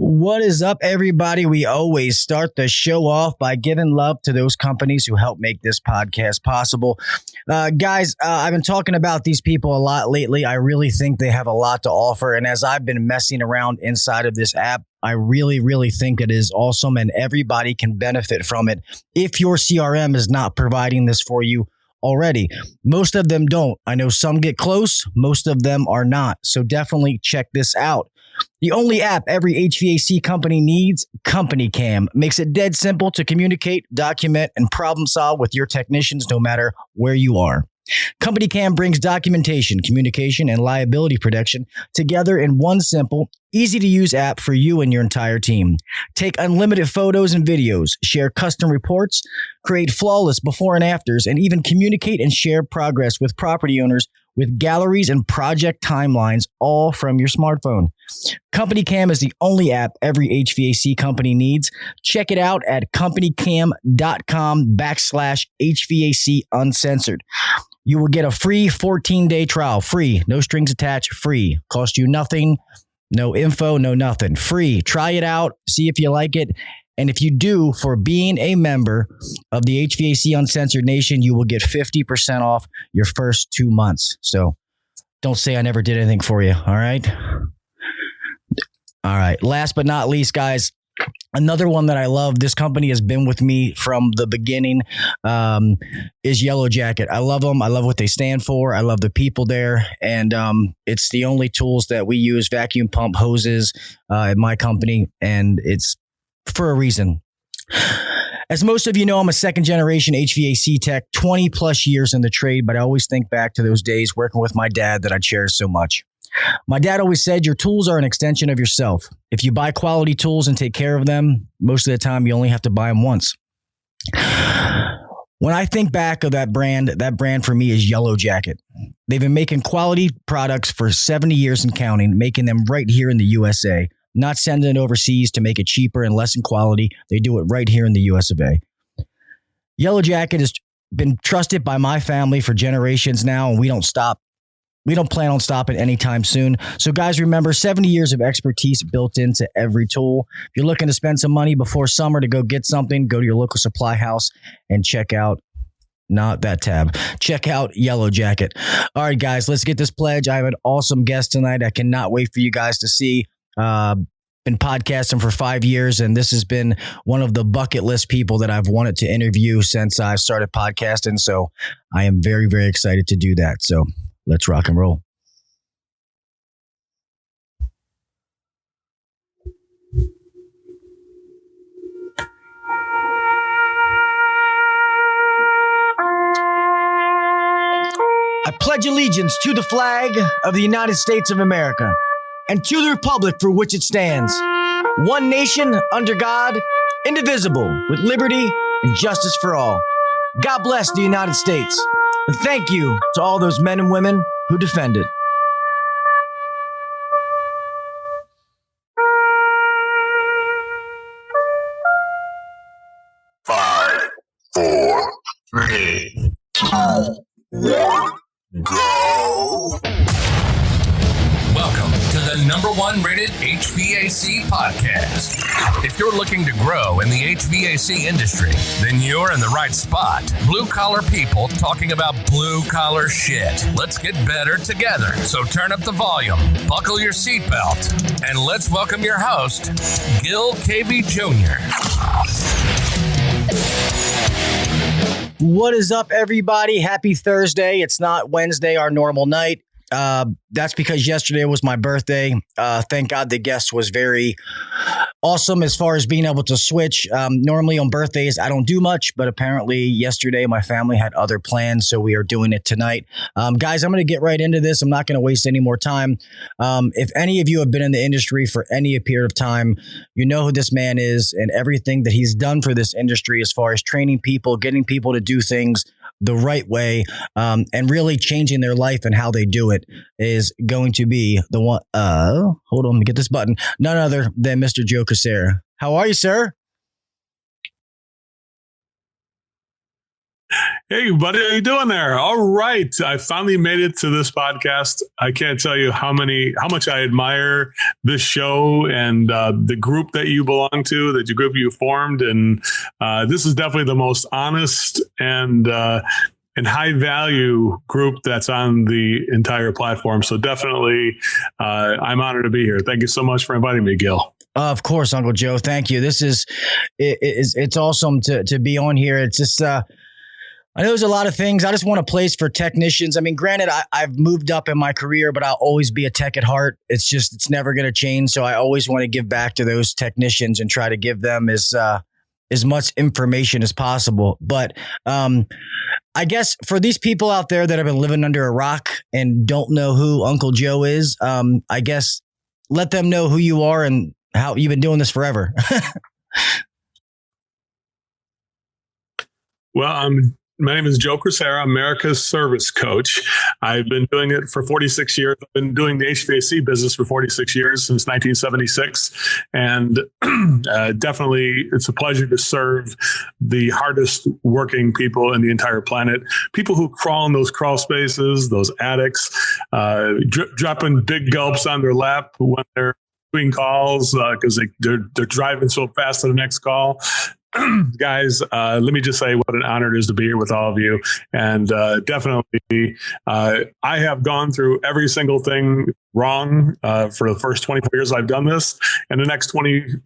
What is up, everybody? We always start the show off by giving love to those companies who help make this podcast possible. Guys, I've been talking about these people a lot lately. I really think they have a lot to offer. And as I've been messing around inside of this app, I really think it is awesome and everybody can benefit from it if your CRM is not providing this for you already. Most of them don't. I know some get close. Most of them are not. So definitely check this out. The only app every HVAC company needs, Company Cam, makes it dead simple to communicate, document, and problem solve with your technicians no matter where you are. Company Cam brings documentation, communication, and liability protection together in one simple, easy-to-use app for you and your entire team. Take unlimited photos and videos, share custom reports, create flawless before and afters, and even communicate and share progress with property owners with galleries and project timelines, all from your smartphone. Company Cam is the only app every HVAC company needs. Check it out at companycam.com/HVAC Uncensored. You will get a free 14-day trial. Free. No strings attached. Free. Cost you nothing. No info. No nothing. Free. Try it out. See if you like it. And if you do, for being a member of the HVAC Uncensored Nation, you will get 50% off your first 2 months. So don't say I never did anything for you. All right. All right. Last but not least, guys, another one that I love, this company has been with me from the beginning, is Yellow Jacket. I love them. I love what they stand for. I love the people there. And it's the only tools that we use, vacuum pump hoses at my company. And it's for a reason. As most of you know, I'm a second generation HVAC tech, 20 plus years in the trade, but I always think back to those days working with my dad that I cherish so much. My dad always said, your tools are an extension of yourself. If you buy quality tools and take care of them, most of the time you only have to buy them once. When I think back of that brand for me is Yellow Jacket. They've been making quality products for 70 years and counting, making them right here in the USA. Not sending it overseas to make it cheaper and less in quality. They do it right here in the US of A. Yellow Jacket has been trusted by my family for generations now, and we don't stop. We don't plan on stopping anytime soon. So guys, remember, 70 years of expertise built into every tool. If you're looking to spend some money before summer to go get something, go to your local supply house and check out Check out Yellow Jacket. All right, guys, let's get this pledge. I have an awesome guest tonight. I cannot wait for you guys to see. Been podcasting for 5 years, and this has been one of the bucket list people that I've wanted to interview since I started podcasting. So I am very excited to do that. So let's rock and roll. I pledge allegiance to the flag of the United States of America and to the republic for which it stands, one nation under God, indivisible, with liberty and justice for all. God bless the United States. And thank you to all those men and women who defend it. Five, four, three, two, one, go. Welcome to the #1 rated HVAC podcast. If you're looking to grow in the HVAC industry, then you're in the right spot. Blue collar people talking about blue collar shit. Let's get better together. So turn up the volume, buckle your seatbelt, and let's welcome your host, Gil KV Jr. What is up, everybody? Happy Thursday. It's not Wednesday, our normal night. That's because yesterday was my birthday. Thank God the guest was very awesome as far as being able to switch. Normally on birthdays, I don't do much, but apparently yesterday my family had other plans, so we are doing it tonight. Guys, I'm going to get right into this. I'm not going to waste any more time. If any of you have been in the industry for any period of time, you know who this man is and everything that he's done for this industry as far as training people, getting people to do things the right way, and really changing their life and how they do it is going to be the one. Hold on, let me get this button. None other than Mr. Joe Crisara. How are you, sir? Hey, buddy, how you doing there? All right. I finally made it to this podcast. I can't tell you how much I admire this show and the group that you belong to, the group you formed. And this is definitely the most honest and high value group that's on the entire platform. So definitely, I'm honored to be here. Thank you so much for inviting me, Gil. Of course, Uncle Joe. Thank you. This it's awesome to be on here. It's just, I know there's a lot of things. I just want a place for technicians. I mean, granted, I've moved up in my career, but I'll always be a tech at heart. It's never going to change. So I always want to give back to those technicians and try to give them as much information as possible. But I guess for these people out there that have been living under a rock and don't know who Uncle Joe is, I guess let them know who you are and how you've been doing this forever. Well, my name is Joe Crisara, America's service coach. I've been doing it for 46 years. I've been doing the HVAC business for 46 years, since 1976. And definitely, it's a pleasure to serve the hardest working people in the entire planet. People who crawl in those crawl spaces, those attics, dropping big gulps on their lap when they're doing calls because they're driving so fast to the next call. Guys, let me just say what an honor it is to be here with all of you. And definitely, I have gone through every single thing wrong for the first 24 years I've done this. And the next 22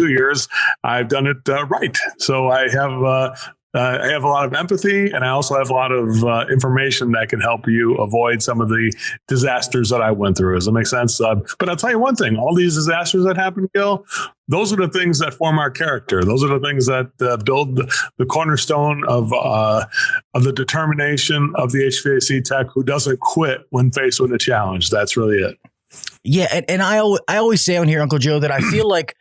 years, I've done it right. So I have a lot of empathy, and I also have a lot of information that can help you avoid some of the disasters that I went through. Does that make sense? But I'll tell you one thing, all these disasters that happened, Gil, those are the things that form our character. Those are the things that build the cornerstone of the determination of the HVAC tech who doesn't quit when faced with a challenge. That's really it. Yeah. And I always say on here, Uncle Joe, that I feel like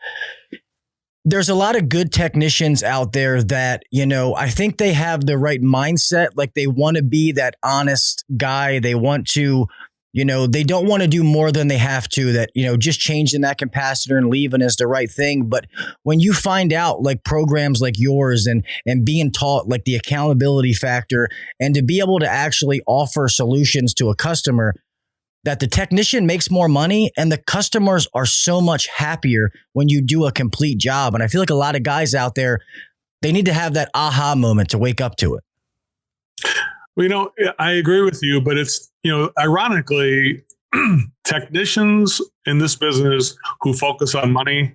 there's a lot of good technicians out there that, I think they have the right mindset. Like they want to be that honest guy. They want to, they don't want to do more than they have to, that, just changing that capacitor and leaving is the right thing. But when you find out like programs like yours and being taught like the accountability factor and to be able to actually offer solutions to a customer, that the technician makes more money and the customers are so much happier when you do a complete job. And I feel like a lot of guys out there, they need to have that aha moment to wake up to it. Well, I agree with you, but it's, ironically, technicians in this business who focus on money,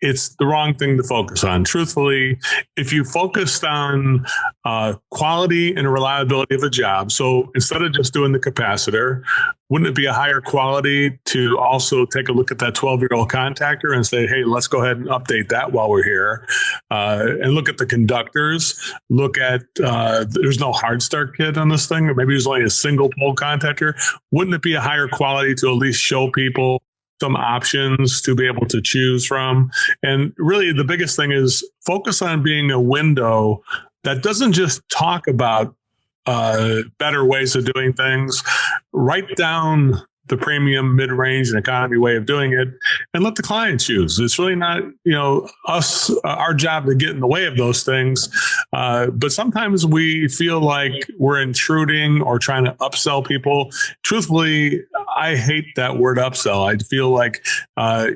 it's the wrong thing to focus on. Truthfully, if you focused on quality and reliability of the job, so instead of just doing the capacitor, wouldn't it be a higher quality to also take a look at that 12-year-old contactor and say, hey, let's go ahead and update that while we're here, and look at the conductors, look at, there's no hard start kit on this thing, or maybe there's only a single pole contactor. Wouldn't it be a higher quality to at least show people some options to be able to choose from? And really the biggest thing is focus on being a window that doesn't just talk about better ways of doing things. Write down the premium, mid-range, and economy way of doing it, and let the client choose. It's really not, our job to get in the way of those things. But sometimes we feel like we're intruding or trying to upsell people. Truthfully, I hate that word upsell. I feel like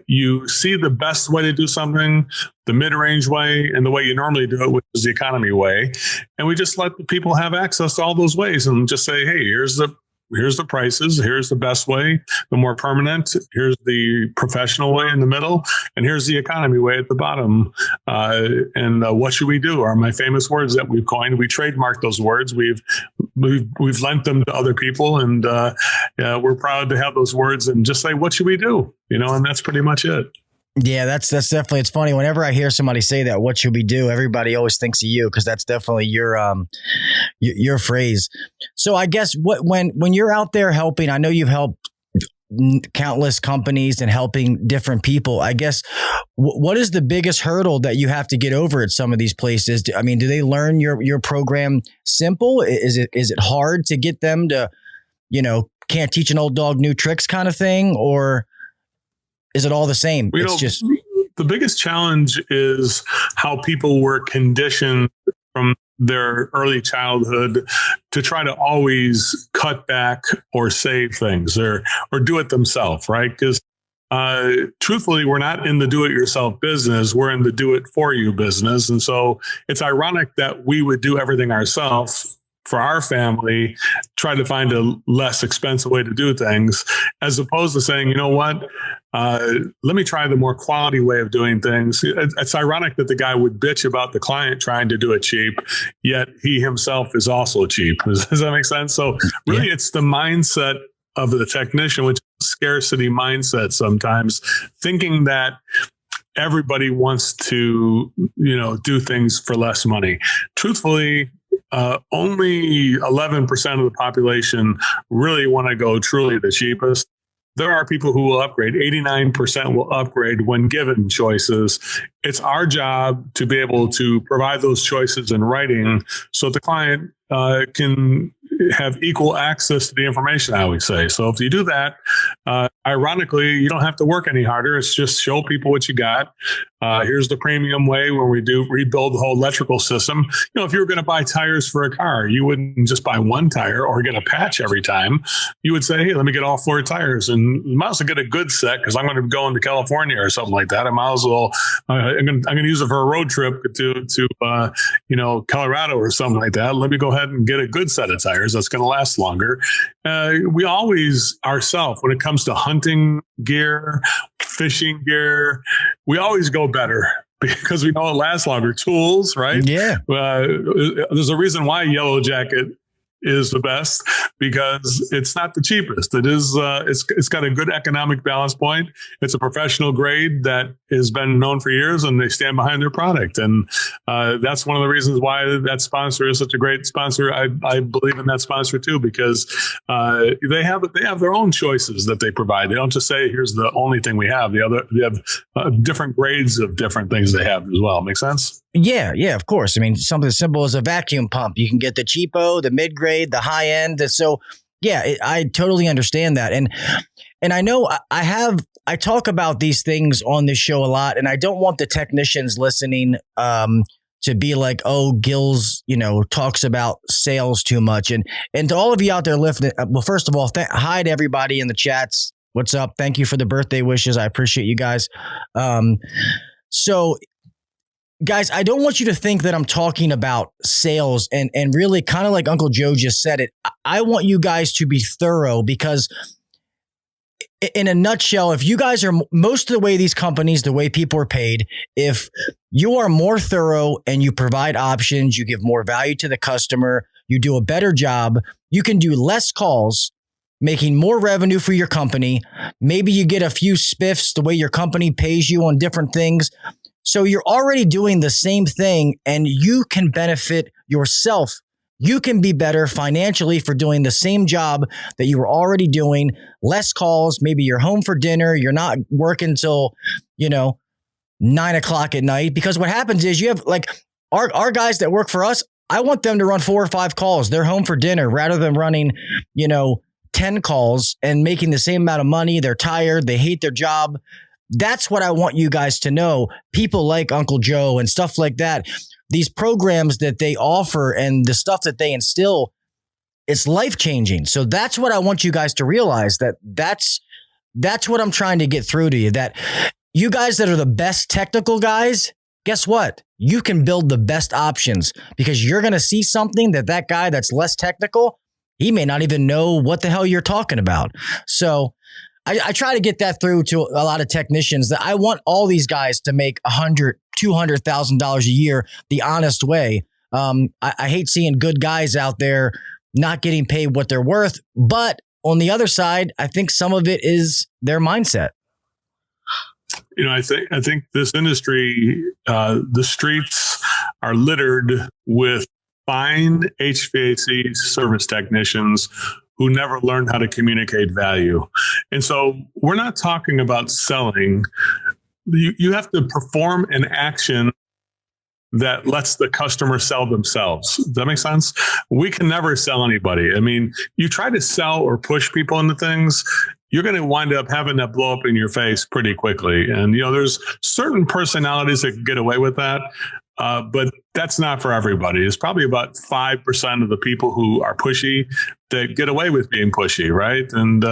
you see the best way to do something, the mid-range way, and the way you normally do it, which is the economy way. And we just let the people have access to all those ways and just say, hey, here's the prices, here's the best way, the more permanent, here's the professional way in the middle, and here's the economy way at the bottom. And what should we do? Are my famous words that we've coined. We trademarked those words. We've lent them to other people, and we're proud to have those words and just say, what should we do? And that's pretty much it. Yeah, that's definitely, it's funny. Whenever I hear somebody say that, what should we do? Everybody always thinks of you because that's definitely your phrase. So I guess when you're out there helping, I know you've helped countless companies and helping different people. I guess what is the biggest hurdle that you have to get over at some of these places? Do they learn your program simple? Is it hard to get them to, can't teach an old dog new tricks kind of thing, or is it all the same? It's just the biggest challenge is how people were conditioned from their early childhood to try to always cut back or save things or do it themselves, right? Because truthfully, we're not in the do-it-yourself business. We're in the do-it-for-you business. And so it's ironic that we would do everything ourselves for our family, try to find a less expensive way to do things, as opposed to saying, you know what, let me try the more quality way of doing things. It's ironic that the guy would bitch about the client trying to do it cheap, yet he himself is also cheap. Does that make sense? So really, it's the mindset of the technician, which is a scarcity mindset sometimes, thinking that everybody wants to, do things for less money. Truthfully, only 11% of the population really want to go truly the cheapest. There are people who will upgrade. 89% will upgrade when given choices. It's our job to be able to provide those choices in writing so the client can have equal access to the information, I always say. So if you do that, ironically, you don't have to work any harder. It's just show people what you got. Here's the premium way when we do rebuild the whole electrical system. If you were going to buy tires for a car, you wouldn't just buy one tire or get a patch every time. You would say, hey, let me get all 4 tires, and you might as well get a good set because I'm going to go into California or something like that. I might as well, I'm going to use it for a road trip to Colorado or something like that. Let me go ahead and get a good set of tires that's going to last longer. We always ourselves, when it comes to hunting gear, fishing gear, we always go better because we know it lasts longer. Tools, right? Yeah. There's a reason why Yellow Jacket is the best, because it's not the cheapest. It is. It's got a good economic balance point. It's a professional grade that has been known for years, and they stand behind their product. And that's one of the reasons why that sponsor is such a great sponsor. I believe in that sponsor too, because they have their own choices that they provide. They don't just say, "Here's the only thing we have." They have different grades of different things they have as well. Make sense? Yeah, of course. I mean, something as simple as a vacuum pump. You can get the cheapo, the mid-grade, the high-end. So, I totally understand that. And I know I talk about these things on this show a lot, and I don't want the technicians listening to be like, oh, Gil's, talks about sales too much. And to all of you out there listening, well, first of all, hi to everybody in the chats. What's up? Thank you for the birthday wishes. I appreciate you guys. So, guys, I don't want you to think that I'm talking about sales and really kind of like Uncle Joe just said it. I want you guys to be thorough, because in a nutshell, if you guys are most of the way these companies, the way people are paid, if you are more thorough and you provide options, you give more value to the customer, you do a better job, you can do less calls, making more revenue for your company. Maybe you get a few spiffs the way your company pays you on different things. So you're already doing the same thing, and you can benefit yourself. You can be better financially for doing the same job that you were already doing. Less calls. Maybe you're home for dinner. You're not working till, 9 o'clock at night, because what happens is you have like our guys that work for us. I want them to run 4 or 5 calls. They're home for dinner rather than running, 10 calls and making the same amount of money. They're tired. They hate their job. That's what I want you guys to know. People like Uncle Joe and stuff like that, these programs that they offer and the stuff that they instill, it's life-changing. So that's what I want you guys to realize, that's what I'm trying to get through to you, that you guys that are the best technical guys, guess what? You can build the best options, because you're going to see something that guy that's less technical, he may not even know what the hell you're talking about. So I try to get that through to a lot of technicians, that I want all these guys to make $100,000, $200,000 a year the honest way. I hate seeing good guys out there not getting paid what they're worth. But on the other side, I think some of it is their mindset. I think this industry, the streets are littered with fine HVAC service technicians who never learned how to communicate value. And so we're not talking about selling. You have to perform an action that lets the customer sell themselves. Does that make sense? We can never sell anybody. I mean, you try to sell or push people into things, you're going to wind up having that blow up in your face pretty quickly. And, there's certain personalities that can get away with that. But that's not for everybody. It's probably about 5% of the people who are pushy that get away with being pushy, right? And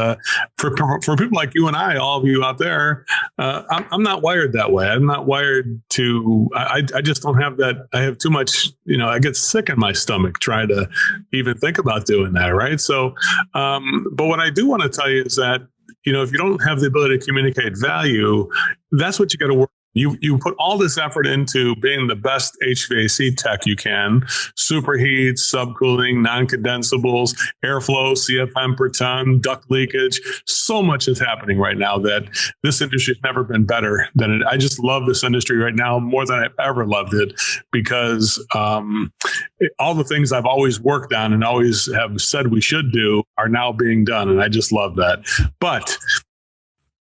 for people like you and I, all of you out there, I'm not wired that way. I'm not wired to. I just don't have that. I have too much. I get sick in my stomach trying to even think about doing that, right? So, but what I do want to tell you is that if you don't have the ability to communicate value, that's what you got to work. You put all this effort into being the best HVAC tech you can, superheat, subcooling, non-condensables, airflow, CFM per ton, duct leakage. So much is happening right now that this industry has never been better than it. I just love this industry right now more than I've ever loved it because all the things I've always worked on and always have said we should do are now being done. And I just love that. But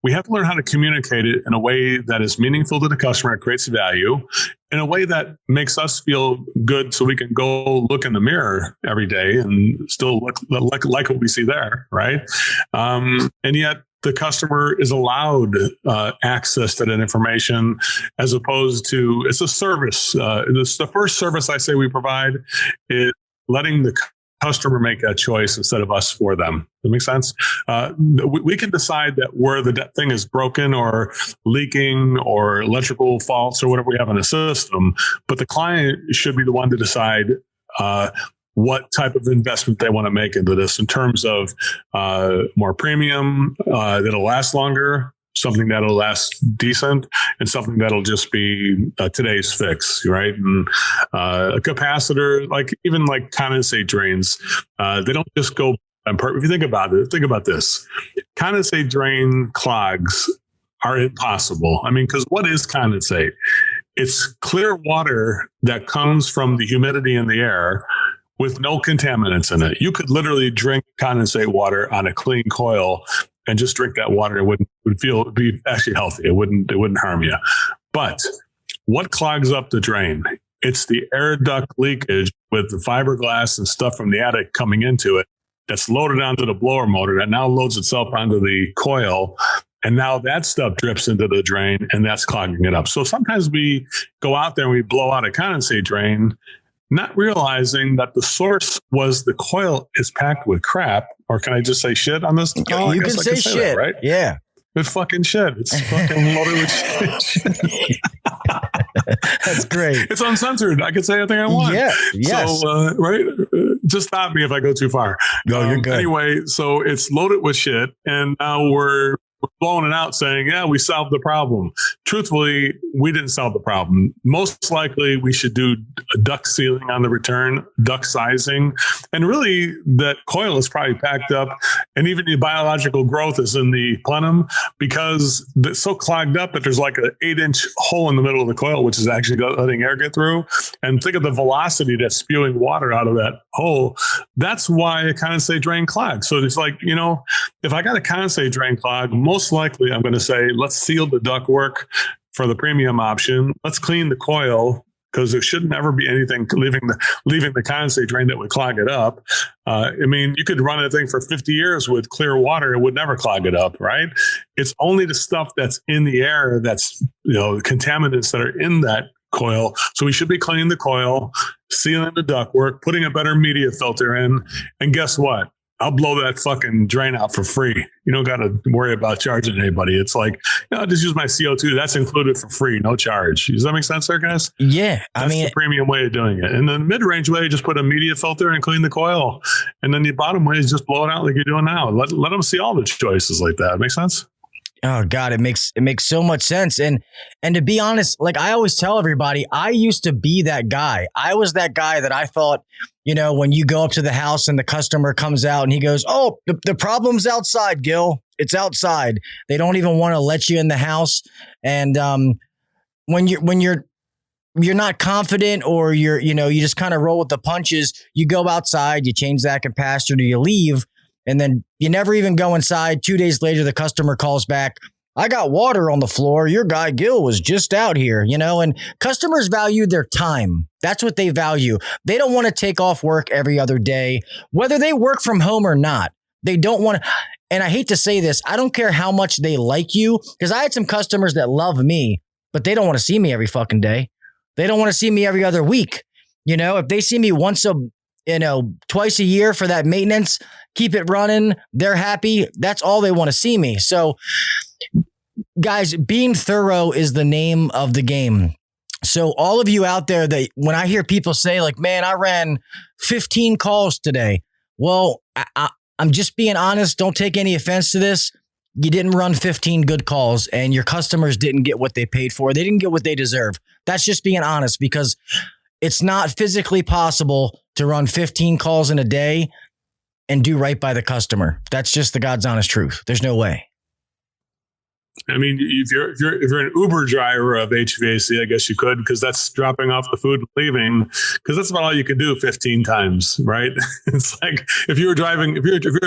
we have to learn how to communicate it in a way that is meaningful to the customer, creates value, in a way that makes us feel good so we can go look in the mirror every day and still look like what we see there, right? And yet the customer is allowed access to that information as opposed to, it's a service. It's the first service I say we provide is letting the customer make that choice instead of us for them. Does that make sense? We can decide that where the thing is broken or leaking or electrical faults or whatever we have in a system, but the client should be the one to decide what type of investment they want to make into this in terms of more premium that'll last longer, something that'll last decent, and something that'll just be today's fix, right? And a capacitor, even condensate drains, they don't just go. If you think about it, think about this: condensate drain clogs are impossible. I mean, because what is condensate? It's clear water that comes from the humidity in the air with no contaminants in it. You could literally drink condensate water on a clean coil and just drink that water. It would be actually healthy. It wouldn't harm you. But what clogs up the drain? It's the air duct leakage with the fiberglass and stuff from the attic coming into it that's loaded onto the blower motor that now loads itself onto the coil. And now that stuff drips into the drain and that's clogging it up. So sometimes we go out there and we blow out a condensate drain, not realizing that the source was the coil is packed with crap. Or can I just say shit on this? Oh, you can say shit, that, right? Yeah. It's fucking shit. It's fucking loaded with shit. That's great. It's uncensored. I can say anything I want. Yeah. Yes. So, right? Just stop me if I go too far. No, you're good. Anyway, so it's loaded with shit. And now we're blowing it out saying, yeah, we solved the problem. Truthfully, we didn't solve the problem. Most likely we should do a duct sealing on the return, duct sizing. And really that coil is probably packed up and even the biological growth is in the plenum because it's so clogged up that there's like an 8-inch hole in the middle of the coil, which is actually letting air get through. And think of the velocity that's spewing water out of that hole. That's why a condensate drain clogs. So it's like, if I got a condensate drain clog, most likely I'm going to say, let's seal the ductwork for the premium option. Let's clean the coil because there should never be anything leaving the condensate drain that would clog it up. You could run a thing for 50 years with clear water. It would never clog it up, right? It's only the stuff that's in the air that's, contaminants that are in that coil. So we should be cleaning the coil, sealing the ductwork, putting a better media filter in. And guess what? I'll blow that fucking drain out for free. You don't got to worry about charging anybody. It's like, I'll just use my CO2. That's included for free, no charge. Does that make sense there, guys? Yeah. That's the premium way of doing it. And the mid-range way, just put a media filter and clean the coil. And then the bottom way is just blow it out like you're doing now. Let them see all the choices like that. Make sense? Oh God, it makes so much sense. And to be honest, like I always tell everybody, I used to be that guy. I was that guy that I thought, when you go up to the house and the customer comes out and he goes, oh, the problem's outside, Gil. It's outside. They don't even want to let you in the house. And when you're not confident or you just kind of roll with the punches, you go outside, you change that capacitor, you leave. And then you never even go inside. 2 days later, the customer calls back. I got water on the floor. Your guy Gil was just out here, and customers value their time. That's what they value. They don't want to take off work every other day, whether they work from home or not. They don't want to. And I hate to say this. I don't care how much they like you, because I had some customers that love me, but they don't want to see me every fucking day. They don't want to see me every other week. If they see me twice a year for that maintenance, keep it running, they're happy. That's all they want to see me. So guys, being thorough is the name of the game. So all of you out there that when I hear people say like, man, I ran 15 calls today. Well, I'm just being honest. Don't take any offense to this. You didn't run 15 good calls and your customers didn't get what they paid for. They didn't get what they deserve. That's just being honest, because it's not physically possible to run 15 calls in a day and do right by the customer. That's just the God's honest truth. There's no way. I mean, if you're an Uber driver of HVAC, I guess you could, because that's dropping off the food and leaving, because that's about all you can do 15 times, right? It's like if you're an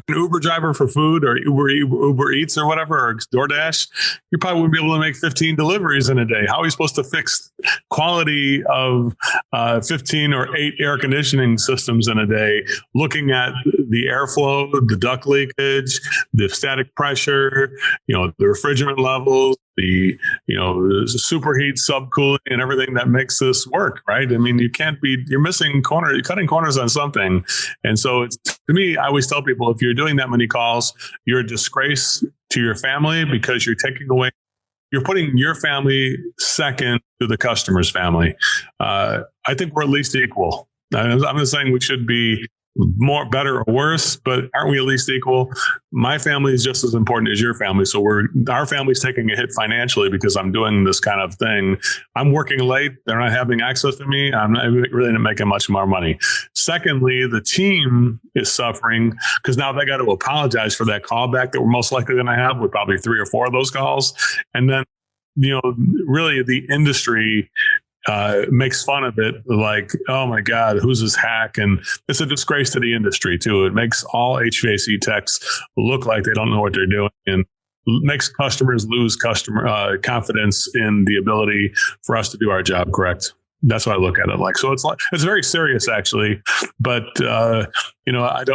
Uber driver for food or Uber Eats or whatever, or DoorDash, you probably wouldn't be able to make 15 deliveries in a day. How are you supposed to fix quality of 15 or 8 air conditioning systems in a day, looking at the airflow, the duct leakage, the static pressure, the refrigerant levels, the superheat, subcooling, and everything that makes this work, right? I mean, you're missing you're cutting corners on something. And so to me, I always tell people, if you're doing that many calls, you're a disgrace to your family, because you're putting your family second to the customer's family. I think we're at least equal. I'm not saying we should be more, better, or worse, but aren't we at least equal? My family is just as important as your family. So our family's taking a hit financially because I'm doing this kind of thing. I'm working late. They're not having access to me. I'm not really not making much more money. Secondly, the team is suffering because now they got to apologize for that callback that we're most likely going to have with probably 3 or 4 of those calls. And then, really the industry makes fun of it, like, oh my God, who's this hack? And it's a disgrace to the industry too. It makes all HVAC techs look like they don't know what they're doing, and makes customers lose confidence in the ability for us to do our job correct. That's what I look at it like. So it's very serious actually, but after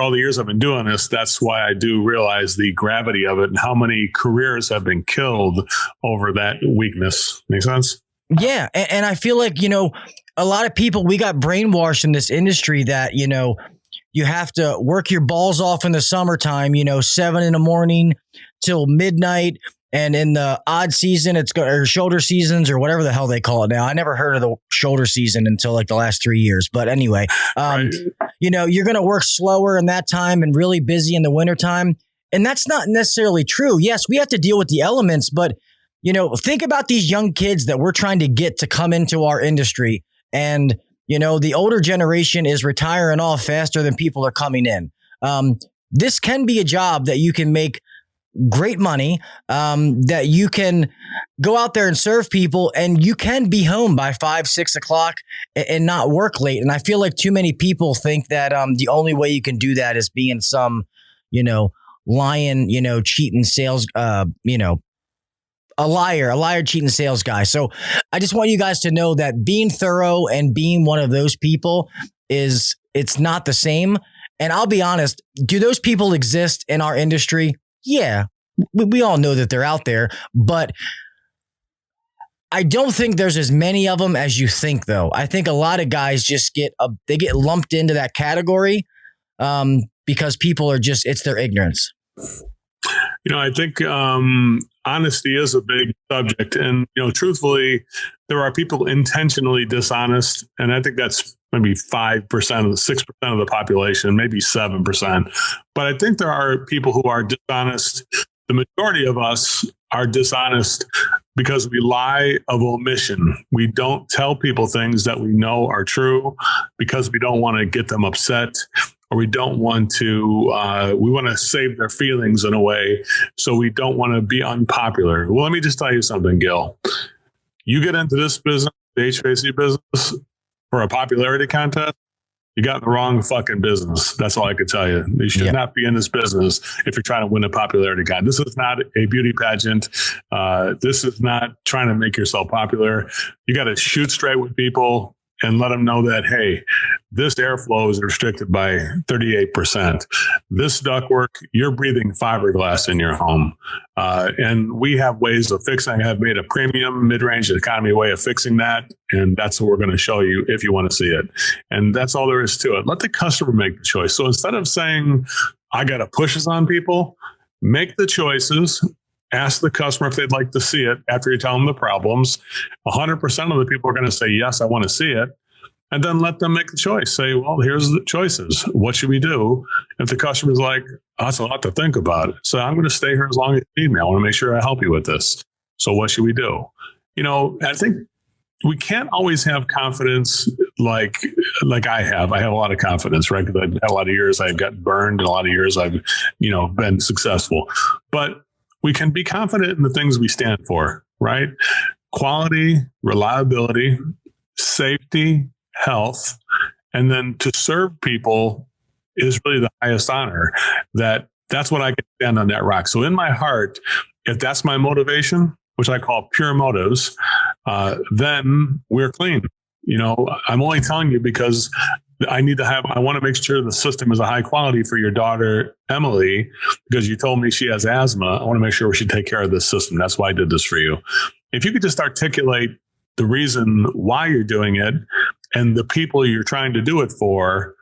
all the years I've been doing this, that's why I do realize the gravity of it and how many careers have been killed over that weakness. Make sense? Yeah. And I feel like, a lot of people, we got brainwashed in this industry that, you have to work your balls off in the summertime, 7 a.m. till midnight. And in the odd season, or shoulder seasons or whatever the hell they call it now. I never heard of the shoulder season until like the last 3 years. But anyway, right. You're going to work slower in that time and really busy in the wintertime. And that's not necessarily true. Yes, we have to deal with the elements, but think about these young kids that we're trying to get to come into our industry. And, the older generation is retiring off faster than people are coming in. This can be a job that you can make great money, that you can go out there and serve people, and you can be home by 5, 6 o'clock and not work late. And I feel like too many people think that the only way you can do that is being some, lying, cheating sales, a liar, cheating sales guy. So I just want you guys to know that being thorough and being one of those people it's not the same. And I'll be honest, do those people exist in our industry? Yeah, we all know that they're out there, but I don't think there's as many of them as you think, though. I think a lot of guys just get lumped into that category because people are it's their ignorance. I think honesty is a big subject. And, truthfully, there are people intentionally dishonest. And I think that's maybe 5% or 6% of the population, maybe 7%. But I think there are people who are dishonest. The majority of us are dishonest because we lie of omission. We don't tell people things that we know are true because we don't want to get them upset, or we don't want to, we want to save their feelings in a way. So we don't want to be unpopular. Well, let me just tell you something, Gil. You get into this business, the HVAC business, for a popularity contest, you got in the wrong fucking business. That's all I could tell you. You should not be in this business if you're trying to win a popularity contest. This is not a beauty pageant. This is not trying to make yourself popular. You got to shoot straight with people and let them know that, hey, this airflow is restricted by 38%. This ductwork, you're breathing fiberglass in your home. And we have ways of fixing. I've made a premium, mid-range, and economy way of fixing that. And that's what we're going to show you if you want to see it. And that's all there is to it. Let the customer make the choice. So instead of saying, I got to push this on people, make the choices. Ask the customer if they'd like to see it after you tell them the problems. 100% of the people are going to say, yes, I want to see it. And then let them make the choice. Say, well, here's the choices. What should we do? If the customer's like, oh, that's a lot to think about. So I'm going to stay here as long as you need me. I want to make sure I help you with this. So what should we do? I think we can't always have confidence like I have. I have a lot of confidence, right? Because I've had a lot of years I've got burned and a lot of years I've, been successful. But we can be confident in the things we stand for, right? Quality, reliability, safety, health, and then to serve people is really the highest honor. That's what I can stand on that rock. So in my heart, if that's my motivation, which I call pure motives, then we're clean. I'm only telling you because I want to make sure the system is a high quality for your daughter, Emily, because you told me she has asthma. I want to make sure we should take care of this system. That's why I did this for you. If you could just articulate the reason why you're doing it and the people you're trying to do it for,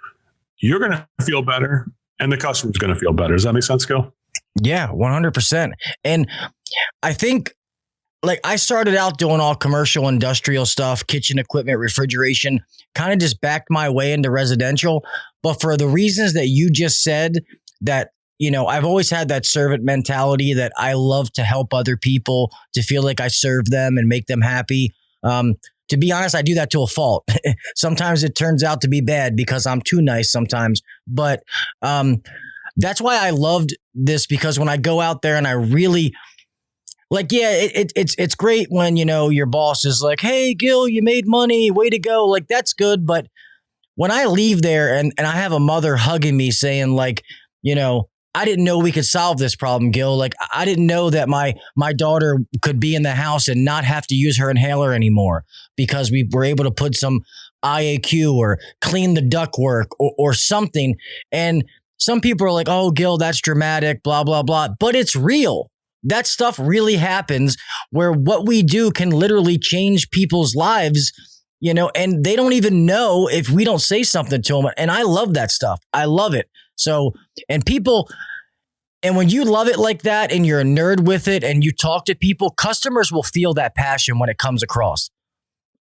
you're going to feel better and the customer's going to feel better. Does that make sense, Gil? Yeah, 100%. And I think I started out doing all commercial industrial stuff, kitchen equipment, refrigeration, kind of just backed my way into residential. But for the reasons that you just said, that, I've always had that servant mentality that I love to help other people, to feel like I serve them and make them happy. To be honest, I do that to a fault. Sometimes it turns out to be bad because I'm too nice sometimes. But that's why I loved this, because when I go out there and I really... it's great when, your boss is like, hey, Gil, you made money. Way to go. That's good. But when I leave there and I have a mother hugging me saying I didn't know we could solve this problem, Gil. I didn't know that my daughter could be in the house and not have to use her inhaler anymore because we were able to put some IAQ or clean the ductwork or something. And some people are like, oh, Gil, that's dramatic, blah, blah, blah. But it's real. That stuff really happens where what we do can literally change people's lives, and they don't even know if we don't say something to them. And I love that stuff. I love it. So, and when you love it like that and you're a nerd with it and you talk to people, customers will feel that passion when it comes across.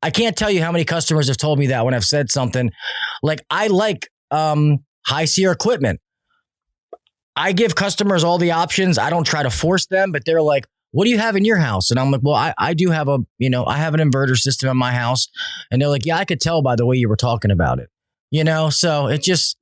I can't tell you how many customers have told me that when I've said something I like high SEER equipment. I give customers all the options. I don't try to force them, but they're like, what do you have in your house? And I'm like, well, I do have I have an inverter system in my house. And they're like, yeah, I could tell by the way you were talking about it, so it just,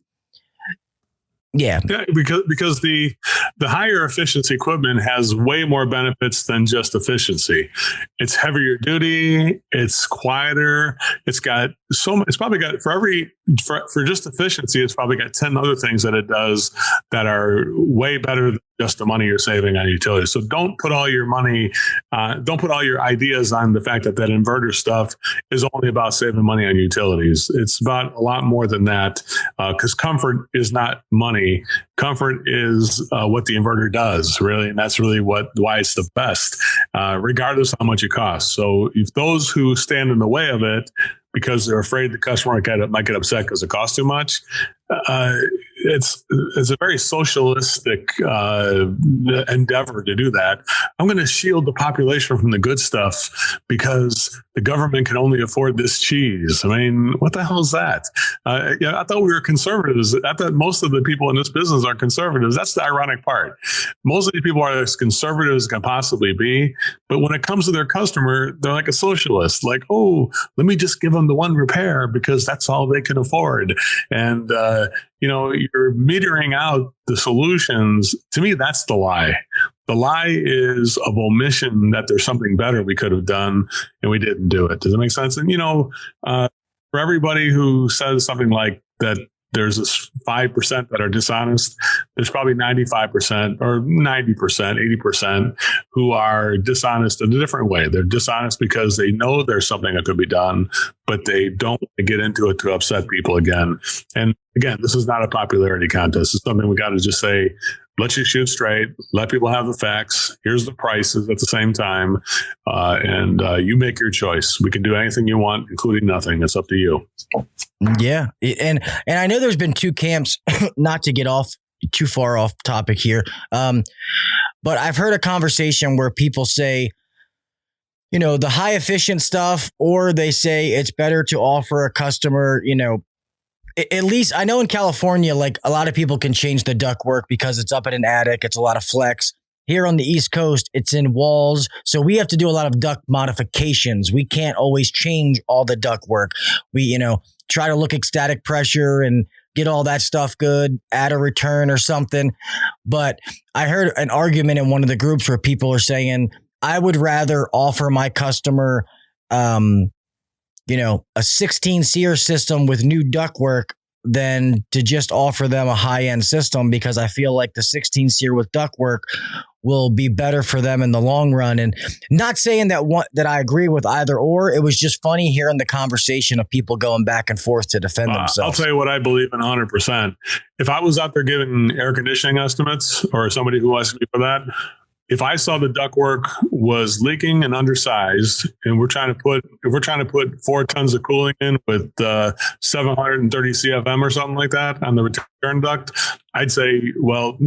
yeah, because the higher efficiency equipment has way more benefits than just efficiency. It's heavier duty. It's quieter. It's probably got for just efficiency. It's probably got 10 other things that it does that are way better than just the money you're saving on utilities. So don't put all your money, don't put all your ideas on the fact that inverter stuff is only about saving money on utilities. It's about a lot more than that, because comfort is not money. Comfort is what the inverter does, really. And that's really why it's the best, regardless of how much it costs. So if those who stand in the way of it because they're afraid the customer might get upset because it costs too much, it's a very socialistic endeavor to do that. I'm going to shield the population from the good stuff because the government can only afford this cheese. I mean, what the hell is that? I thought we were conservatives. I thought most of the people in this business are conservatives. That's the ironic part. Most of the people are as conservative as can possibly be, but when it comes to their customer, they're like a socialist. Like, oh, let me just give them the one repair because that's all they can afford. And you're metering out the solutions. To me, that's the lie. The lie is of omission, that there's something better we could have done and we didn't do it. Does that make sense? And, for everybody who says something like that, there's this 5% that are dishonest. There's probably 95% or 90%, 80% who are dishonest in a different way. They're dishonest because they know there's something that could be done, but they don't want to get into it to upset people again. And again, this is not a popularity contest. It's something we got to just say, let you shoot straight, let people have the facts. Here's the prices at the same time. And you make your choice. We can do anything you want, including nothing. It's up to you. Yeah. And I know there's been two camps, not to get off too far off topic here. But I've heard a conversation where people say, the high efficient stuff, or they say it's better to offer a customer, at least I know in California, like a lot of people can change the ductwork because it's up in an attic. It's a lot of flex. Here on the East Coast, it's in walls. So we have to do a lot of duct modifications. We can't always change all the ductwork. We, try to look at static pressure and get all that stuff good, add a return or something. But I heard an argument in one of the groups where people are saying, I would rather offer my customer, a 16 SEER system with new ductwork than to just offer them a high-end system, because I feel like the 16 SEER with ductwork will be better for them in the long run. And not saying that I agree with either or. It was just funny hearing the conversation of people going back and forth to defend themselves. I'll tell you what I believe in 100%. If I was out there giving air conditioning estimates, or somebody who asked me for that, if I saw the ductwork was leaking and undersized, and if we're trying to put 4 tons of cooling in with 730 CFM or something like that on the return duct, I'd say, well,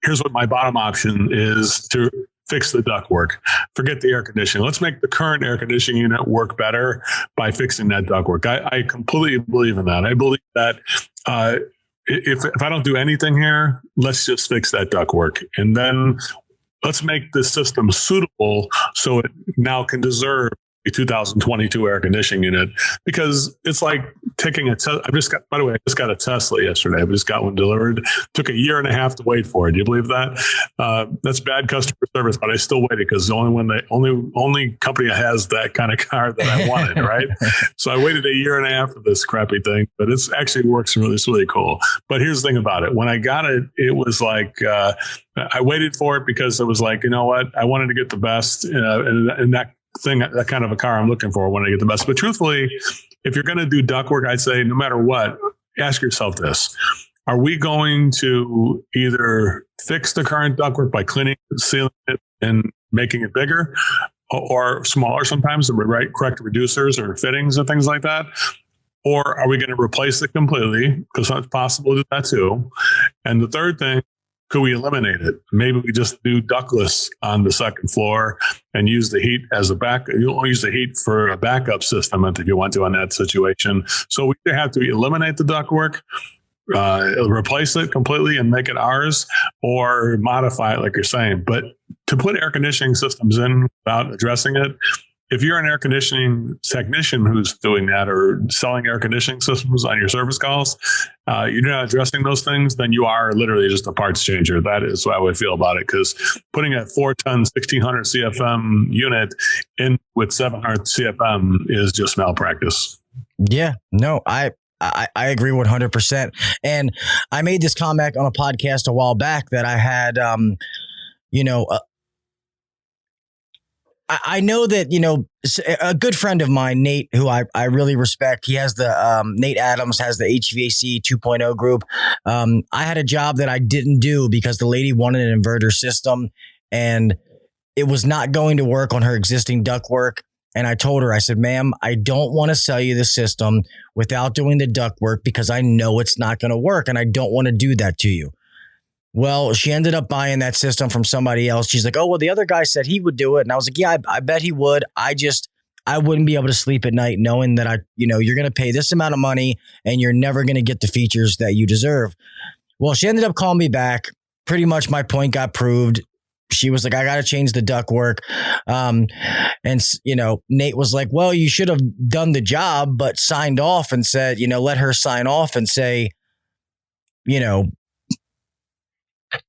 here's what my bottom option is to fix the ductwork. Forget the air conditioning. Let's make the current air conditioning unit work better by fixing that ductwork. I completely believe in that. I believe that if I don't do anything here, let's just fix that ductwork, and then let's make this system suitable so it now can deserve a 2022 air conditioning unit, because it's like taking a Tesla. I just got a Tesla yesterday. I just got one delivered. Took a year and a half to wait for it. Do you believe that? That's bad customer service, but I still waited because the only company that has that kind of car that I wanted, right? So I waited a year and a half for this crappy thing, but it's actually works really, it's really cool. But here's the thing about it. When I got it, it was like, I waited for it because it was like, you know what? I wanted to get the best, and that kind of a car I'm looking for when I get the best. But truthfully, if you're going to do ductwork, I'd say no matter what, ask yourself this. Are we going to either fix the current ductwork by cleaning it, sealing it, and making it bigger, or smaller sometimes, the correct reducers or fittings and things like that? Or are we going to replace it completely? Because it's possible to do that too. And the third thing, could we eliminate it? Maybe we just do ductless on the second floor and use the heat as a backup. You'll use the heat for a backup system if you want to on that situation. So we either have to eliminate the ductwork, replace it completely and make it ours, or modify it like you're saying. But to put air conditioning systems in without addressing it, if you're an air conditioning technician who's doing that or selling air conditioning systems on your service calls, you're not addressing those things, then you are literally just a parts changer. That is how I would feel about it, because putting a 4-ton, 1,600 CFM unit in with 700 CFM is just malpractice. Yeah, no, I agree 100%. And I made this comment on a podcast a while back that I had, I know that, a good friend of mine, Nate, who I really respect, he has the, Nate Adams has the HVAC 2.0 group. I had a job that I didn't do because the lady wanted an inverter system and it was not going to work on her existing ductwork. And I told her, I said, ma'am, I don't want to sell you the system without doing the ductwork because I know it's not going to work and I don't want to do that to you. Well, she ended up buying that system from somebody else. She's like, oh, well, the other guy said he would do it. And I was like, yeah, I bet he would. I wouldn't be able to sleep at night knowing that you're going to pay this amount of money and you're never going to get the features that you deserve. Well, she ended up calling me back. Pretty much my point got proved. She was like, I got to change the ductwork. And Nate was like, well, you should have done the job, but signed off and said, let her sign off and say,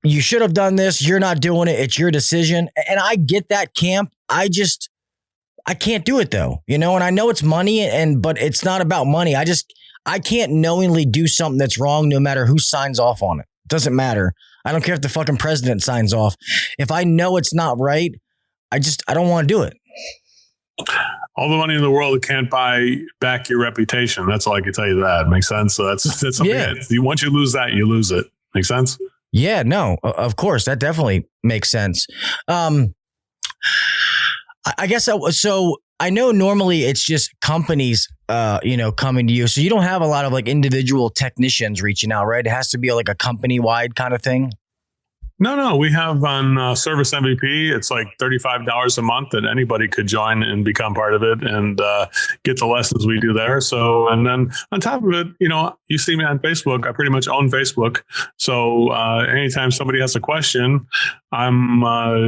you should have done this. You're not doing it. It's your decision. And I get that camp. I can't do it though, and I know it's money but it's not about money. I can't knowingly do something that's wrong no matter who signs off on it. Doesn't matter. I don't care if the fucking president signs off. If I know it's not right, I don't want to do it. All the money in the world can't buy back your reputation. That's all I can tell you. That makes sense. So that's something once you lose that, you lose it. Make sense? Yeah, no, of course. That definitely makes sense. I guess so. I know normally it's just companies, coming to you. So you don't have a lot of like individual technicians reaching out, right? It has to be like a company wide kind of thing. No, we have on ServiceMVP, it's like $35 a month that anybody could join and become part of it and get the lessons we do there. So, and then on top of it, you see me on Facebook. I pretty much own Facebook. So anytime somebody has a question, I'm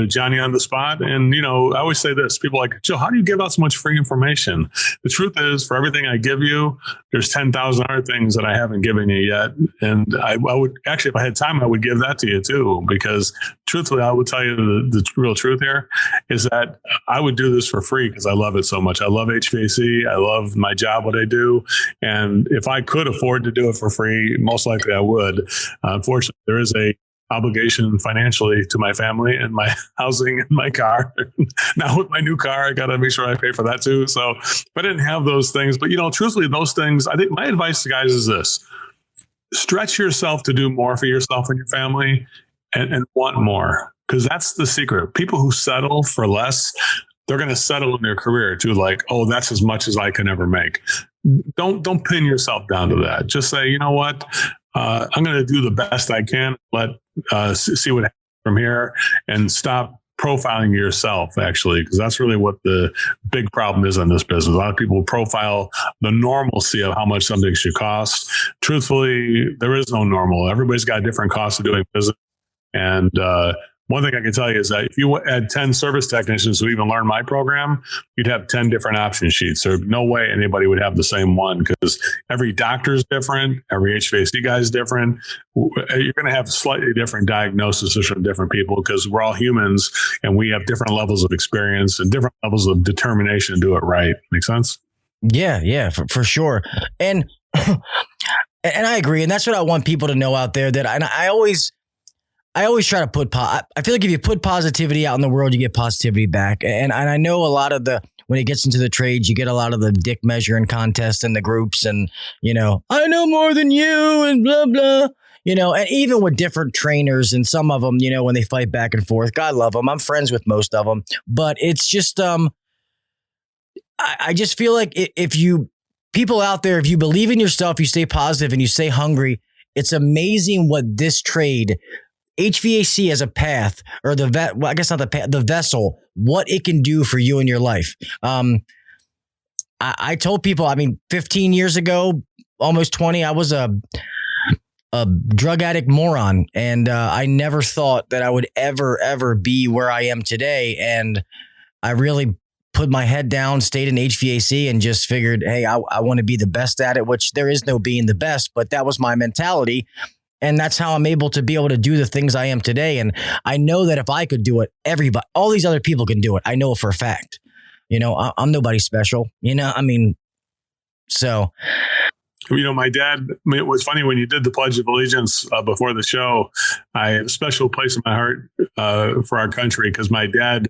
Johnny on the spot. And, I always say this, people are like, Joe, how do you give out so much free information? The truth is, for everything I give you, there's 10,000 other things that I haven't given you yet. And I would actually, if I had time, I would give that to you too, because truthfully, I would tell you the real truth here is that I would do this for free because I love it so much. I love HVAC. I love my job, what I do. And if I could afford to do it for free, most likely I would. Unfortunately, there is a obligation financially to my family and my housing and my car. Now with my new car, I got to make sure I pay for that too. So if I didn't have those things, but truthfully, those things, I think my advice to guys is this: stretch yourself to do more for yourself and your family and want more. Because that's the secret. People who settle for less, they're going to settle in their career too. Like, oh, that's as much as I can ever make. Don't pin yourself down to that. Just say, you know what? I'm going to do the best I can. See what happens from here, and stop profiling yourself, actually, because that's really what the big problem is in this business. A lot of people profile the normalcy of how much something should cost. Truthfully, there is no normal. Everybody's got a different cost of doing business. And one thing I can tell you is that if you had 10 service technicians who even learn my program, you'd have 10 different option sheets. There's no way anybody would have the same one, because every doctor is different. Every HVAC guy is different. You're going to have slightly different diagnoses from different people, because we're all humans and we have different levels of experience and different levels of determination to do it right. Make sense? Yeah, for sure. And I agree. And that's what I want people to know out there, that I always try to put, I feel like if you put positivity out in the world, you get positivity back. And I know a lot of when it gets into the trades, you get a lot of the dick measuring contests in the groups and, I know more than you and blah, blah, and even with different trainers and some of them, when they fight back and forth, God love them. I'm friends with most of them, but it's just, I just feel like people out there, if you believe in yourself, you stay positive and you stay hungry, it's amazing what this trade, HVAC as a path, or the vessel, what it can do for you in your life. I told people, 15 years ago, almost 20, I was a drug addict moron. And I never thought that I would ever be where I am today. And I really put my head down, stayed in HVAC, and just figured, hey, I want to be the best at it, which there is no being the best, but that was my mentality. And that's how I'm able to do the things I am today. And I know that if I could do it, all these other people can do it. I know it for a fact. I'm nobody special, so. My dad, it was funny when you did the Pledge of Allegiance before the show, I have a special place in my heart for our country, because my dad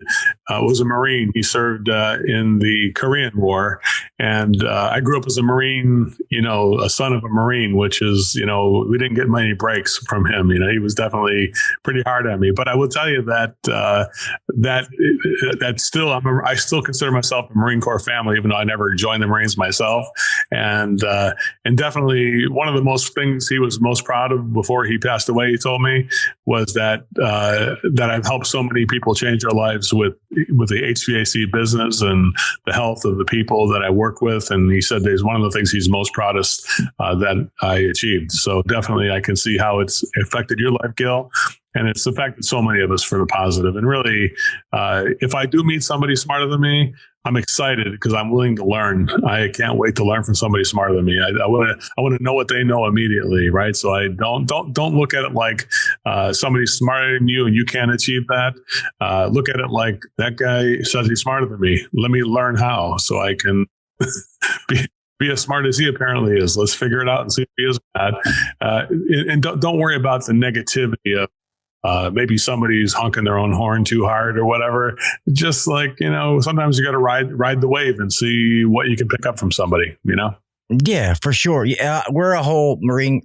was a Marine. He served in the Korean War. And I grew up as a Marine, a son of a Marine, which is, we didn't get many breaks from him. He was definitely pretty hard on me. But I will tell you that I still consider myself a Marine Corps family, even though I never joined the Marines myself. And definitely one of the most things he was most proud of before he passed away, he told me, was that I've helped so many people change their lives with the HVAC business and the health of the people that I work with. And he said there's one of the things he's most proudest that I achieved. So definitely I can see how it's affected your life, Gil. And it's affected so many of us for the positive. And really, if I do meet somebody smarter than me, I'm excited because I'm willing to learn. I can't wait to learn from somebody smarter than me. I want to know what they know immediately, right? So I don't look at it like somebody's smarter than you and you can't achieve that. Look at it like that guy says he's smarter than me. Let me learn how, so I can be be as smart as he apparently is. Let's figure it out and see if he is bad. And don't worry about the negativity of maybe somebody's honking their own horn too hard or whatever. Just like, sometimes you got to ride the wave and see what you can pick up from somebody, Yeah, for sure. Yeah, we're a whole Marine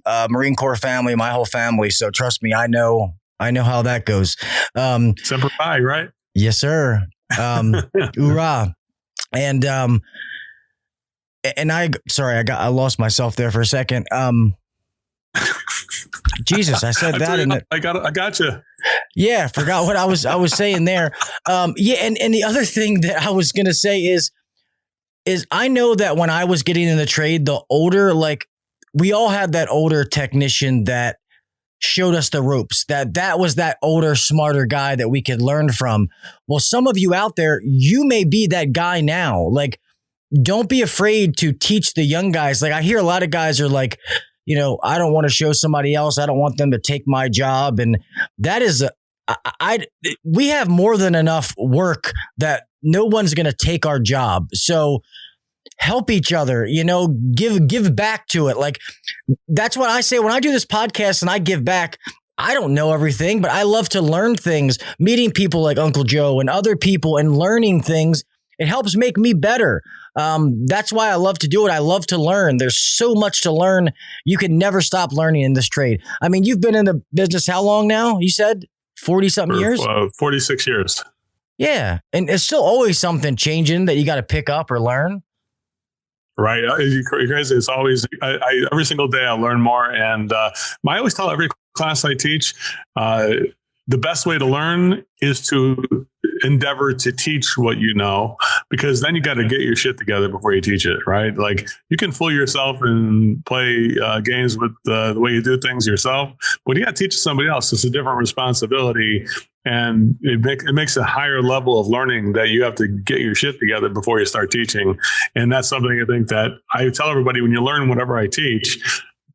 Corps family, my whole family. So trust me, I know how that goes. Semper Fi, right? Yes, sir. Hoorah. And I lost myself there for a second. Jesus, I said that. I got you. Yeah, forgot what I was saying there. And the other thing that I was going to say is I know that when I was getting in the trade, the older, we all had that older technician that showed us the ropes, that was that older, smarter guy that we could learn from. Well, some of you out there, you may be that guy now. Don't be afraid to teach the young guys. I hear a lot of guys are like, I don't want to show somebody else. I don't want them to take my job. And that is, we have more than enough work that no one's going to take our job. So help each other, give back to it. That's what I say when I do this podcast and I give back. I don't know everything, but I love to learn things, meeting people like Uncle Joe and other people and learning things. It helps make me better. That's why I love to do it. I love to learn. There's so much to learn. You can never stop learning in this trade. I mean, you've been in the business how long now? You said 40 something years? 46 years. Yeah. And it's still always something changing that you got to pick up or learn. Right. Crazy. It's always, every single day I learn more. And I always tell every class I teach, the best way to learn is to endeavor to teach what you know, because then you got to get your shit together before you teach it, right? You can fool yourself and play games with the way you do things yourself, but you got to teach somebody else. It's a different responsibility, and it makes a higher level of learning that you have to get your shit together before you start teaching. And that's something I think that I tell everybody: when you learn whatever I teach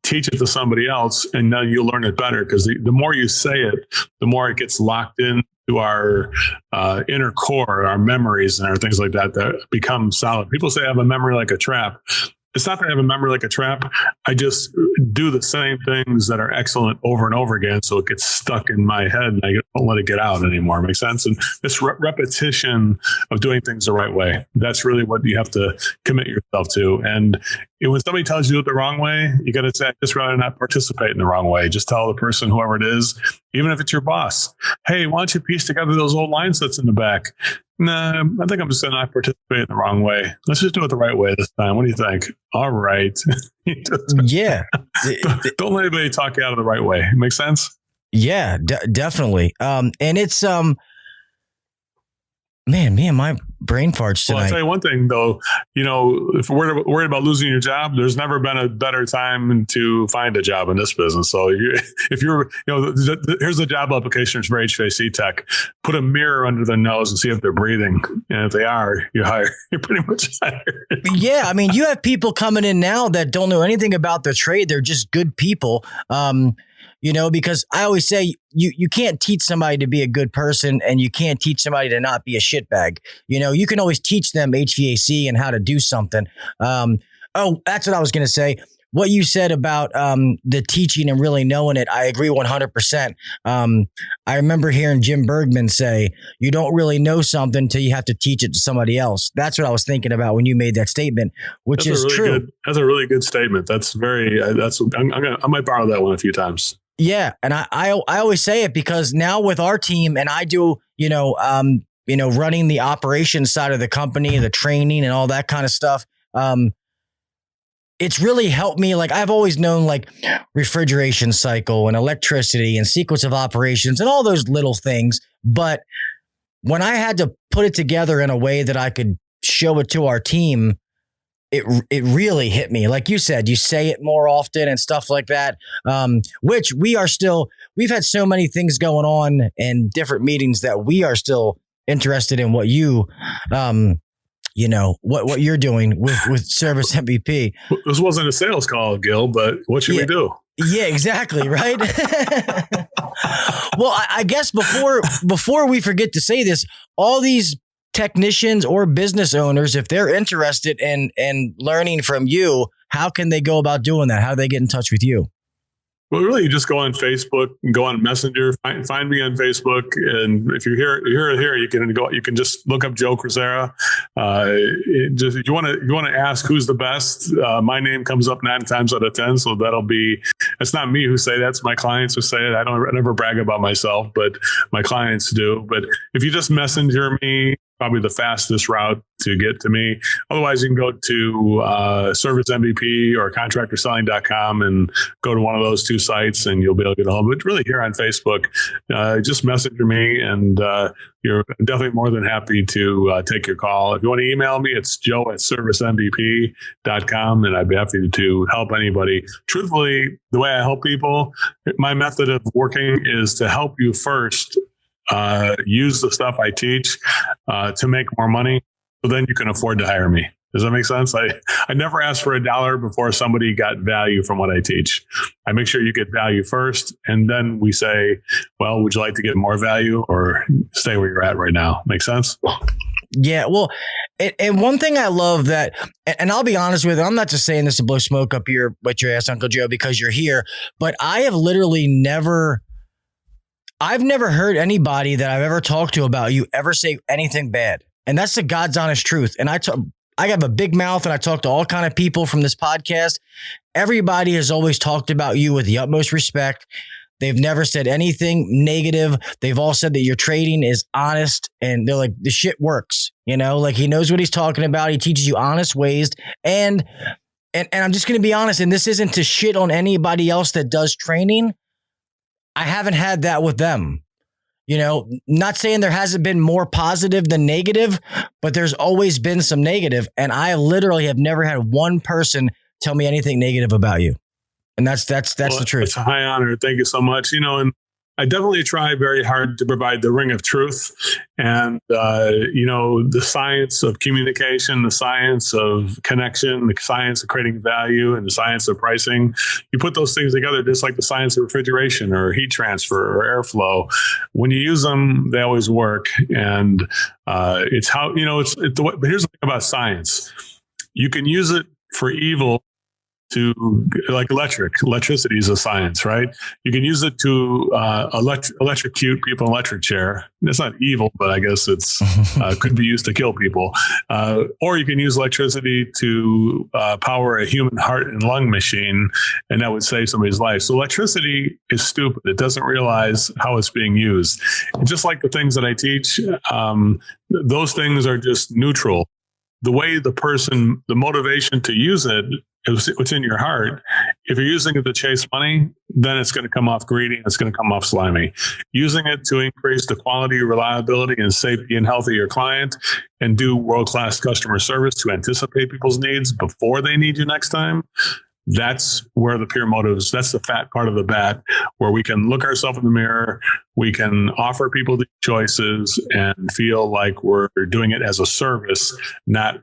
it to somebody else, and then you'll learn it better, because the more you say it, the more it gets locked in to our inner core, our memories and our things like that become solid. People say I have a memory like a trap. It's not that I have a memory like a trap. I just do the same things that are excellent over and over again, so it gets stuck in my head and I don't let it get out anymore. Makes sense? And this repetition of doing things the right way, that's really what you have to commit yourself to. And when somebody tells you to do it the wrong way, you got to say, I'd just rather not participate in the wrong way. Just tell the person, whoever it is, even if it's your boss, hey, why don't you piece together those old line sets in the back? Nah, I think I'm just going to not participate in the wrong way. Let's just do it the right way this time. What do you think? All right. Yeah. Don't let anybody talk you out of the right way. Make sense? Yeah, definitely. And it's, man, my brain farts tonight. Well, I'll tell you one thing though, if we're worried about losing your job, there's never been a better time to find a job in this business. So if you're, here's the job applications for HVAC tech. Put a mirror under their nose and see if they're breathing. And if they are, you're hired. You're pretty much hired. Yeah. I mean, you have people coming in now that don't know anything about the trade. They're just good people. Because I always say you can't teach somebody to be a good person, and you can't teach somebody to not be a shitbag. You can always teach them HVAC and how to do something. That's what I was going to say. What you said about the teaching and really knowing it, I agree 100%. I remember hearing Jim Bergman say, you don't really know something until you have to teach it to somebody else. That's what I was thinking about when you made that statement, which is true. That's a really good statement. That's very, I might borrow that one a few times. Yeah. And I always say it because now with our team, and I do, running the operations side of the company, the training and all that kind of stuff. It's really helped me. I've always known refrigeration cycle and electricity and sequence of operations and all those little things. But when I had to put it together in a way that I could show it to our team, it really hit me. Like you said, you say it more often and stuff like that, which we've had so many things going on and different meetings that we are still interested in what you, what you're doing with Service MVP. This wasn't a sales call, Gil, but what should we do? Yeah, exactly. Right. Well, I guess before we forget to say this, all these technicians or business owners, if they're interested in learning from you, how can they go about doing that? How do they get in touch with you? Well, really, you just go on Facebook and go on Messenger. Find me on Facebook, and if you're here, you can go. You can just look up Joe Crisara. If you want to ask who's the best, my name comes up 9 times out of 10. So it's not me who say that. It's my clients who say it. I never brag about myself, but my clients do. But if you just messenger me, probably the fastest route to get to me. Otherwise, you can go to ServiceMVP or contractorselling.com and go to one of those 2 sites and you'll be able to get a hold of it. But really here on Facebook, just messenger me and you're definitely more than happy to take your call. If you want to email me, it's joe@servicemvp.com and I'd be happy to help anybody. Truthfully, the way I help people, my method of working is to help you first use the stuff I teach to make more money, so then you can afford to hire me. Does that make sense? I never ask for $1 before somebody got value from what I teach. I make sure you get value first, and then we say, well, would you like to get more value or stay where you're at right now? Make sense? Yeah, well, and one thing I love that, and I'll be honest with you, I'm not just saying this to blow smoke up your ass, Uncle Joe, because you're here, but I have literally I've never heard anybody that I've ever talked to about you ever say anything bad. And that's the God's honest truth. And I have a big mouth and I talk to all kind of people from this podcast. Everybody has always talked about you with the utmost respect. They've never said anything negative. They've all said that your trading is honest and they're like, the shit works, like he knows what he's talking about. He teaches you honest ways. And I'm just going to be honest. And this isn't to shit on anybody else that does training. I haven't had that with them. Not saying there hasn't been more positive than negative, but there's always been some negative. And I literally have never had one person tell me anything negative about you. And that's the truth. It's a high honor. Thank you so much. And I definitely try very hard to provide the ring of truth and, the science of communication, the science of connection, the science of creating value, and the science of pricing. You put those things together, just like the science of refrigeration or heat transfer or airflow. When you use them, they always work. And it's how, but here's the thing about science. You can use it for evil. To like electricity is a science, right? You can use it to electrocute people in an electric chair. It's not evil, but I guess it's could be used to kill people. Or you can use electricity to power a human heart and lung machine, and that would save somebody's life. So electricity is stupid. It doesn't realize how it's being used. And just like the things that I teach, those things are just neutral. The way the motivation to use it is what's in your heart. If you're using it to chase money, then it's going to come off greedy. It's going to come off slimy. Using it to increase the quality, reliability, and safety and health of your client and do world-class customer service to anticipate people's needs before they need you next time. That's where the pure motives, that's the fat part of the bat, where we can look ourselves in the mirror, we can offer people the choices and feel like we're doing it as a service, not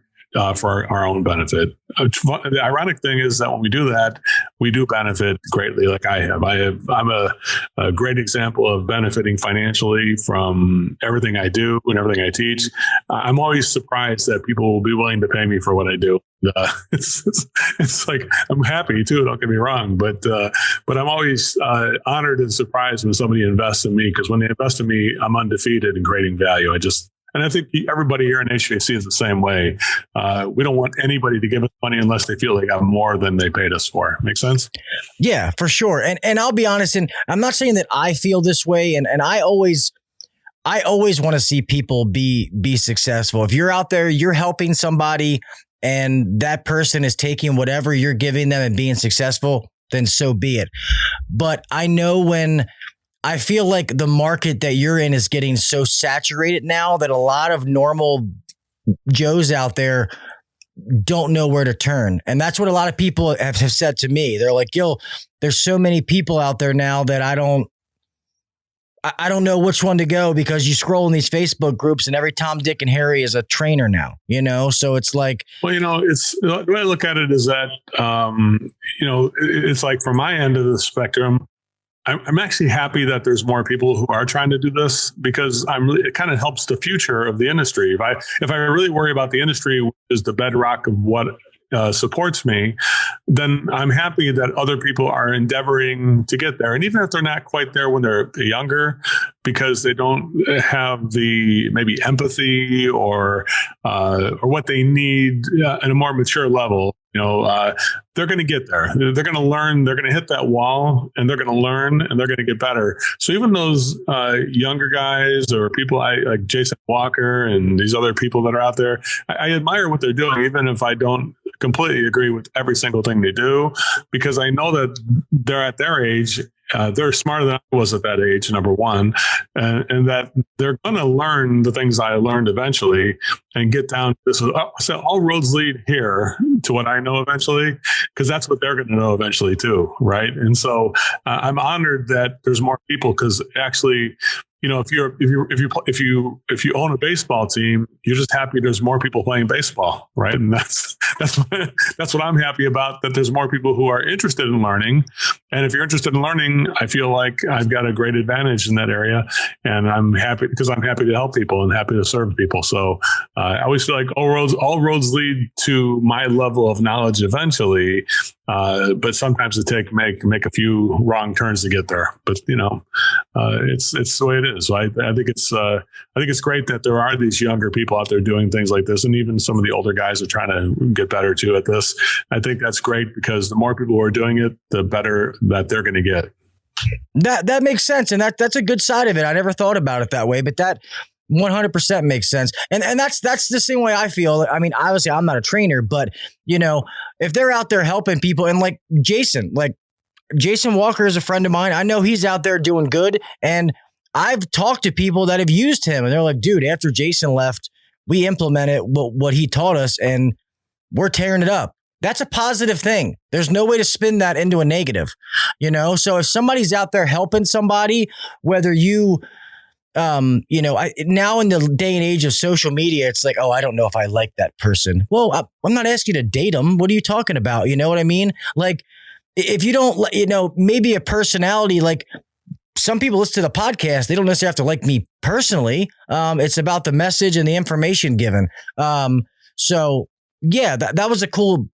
for our own benefit. The ironic thing is that when we do that, we do benefit greatly. Like I'm a great example of benefiting financially from everything I do and everything I teach. I'm always surprised that people will be willing to pay me for what I do. It's like, I'm happy too, don't get me wrong, but I'm always honored and surprised when somebody invests in me, because when they invest in me, I'm undefeated in creating value. And I think everybody here in HVAC is the same way. We don't want anybody to give us money unless they feel they got more than they paid us for. Make sense? Yeah, for sure. And I'll be honest, and I'm not saying that I feel this way. And I always want to see people be successful. If you're out there, you're helping somebody and that person is taking whatever you're giving them and being successful, then so be it. But I know when I feel like the market that you're in is getting so saturated now that a lot of normal Joes out there don't know where to turn. And that's what a lot of people have said to me. They're like, Gil, there's so many people out there now that I don't know which one to go, because you scroll in these Facebook groups and every Tom, Dick, and Harry is a trainer now, So it's like, well, it's the way I look at it is that, it's like from my end of the spectrum, I'm actually happy that there's more people who are trying to do this, because it kind of helps the future of the industry. If I really worry about the industry, which is the bedrock of what supports me, then I'm happy that other people are endeavoring to get there. And even if they're not quite there when they're younger, because they don't have the maybe empathy or what they need at a more mature level, they're going to get there. They're going to learn. They're going to hit that wall, and they're going to learn, and they're going to get better. So even those younger guys or people like Jason Walker and these other people that are out there, I admire what they're doing, even if I don't completely agree with every single thing they do, because I know that they're at their age. They're smarter than I was at that age, number one, and that they're going to learn the things I learned eventually and get down to this. So all roads lead here to what I know eventually, because that's what they're going to know eventually too, right? And so I'm honored that there's more people, because actually, if you own a baseball team, you're just happy there's more people playing baseball, right? And that's what I'm happy about, that there's more people who are interested in learning. And if you're interested in learning, I feel like I've got a great advantage in that area, and I'm happy because I'm happy to help people and happy to serve people. So I always feel like all roads lead to my level of knowledge eventually. But sometimes it make a few wrong turns to get there. But it's the way it is. So I think it's great that there are these younger people out there doing things like this, and even some of the older guys are trying to get better too at this. I think that's great, because the more people who are doing it, the better that they're going to get. That makes sense, and that's a good side of it. I never thought about it that way, but that 100% makes sense. And that's the same way I feel. I mean, obviously I'm not a trainer, but if they're out there helping people, and like Jason Walker is a friend of mine. I know he's out there doing good. And I've talked to people that have used him, and they're like, dude, after Jason left, we implemented what he taught us, and we're tearing it up. That's a positive thing. There's no way to spin that into a negative, So if somebody's out there helping somebody, whether you, now in the day and age of social media, it's like, oh, I don't know if I like that person. Well, I'm not asking you to date them. What are you talking about? You know what I mean? Like, if you don't, maybe a personality, like some people listen to the podcast, they don't necessarily have to like me personally. It's about the message and the information given. So yeah, that was a cool.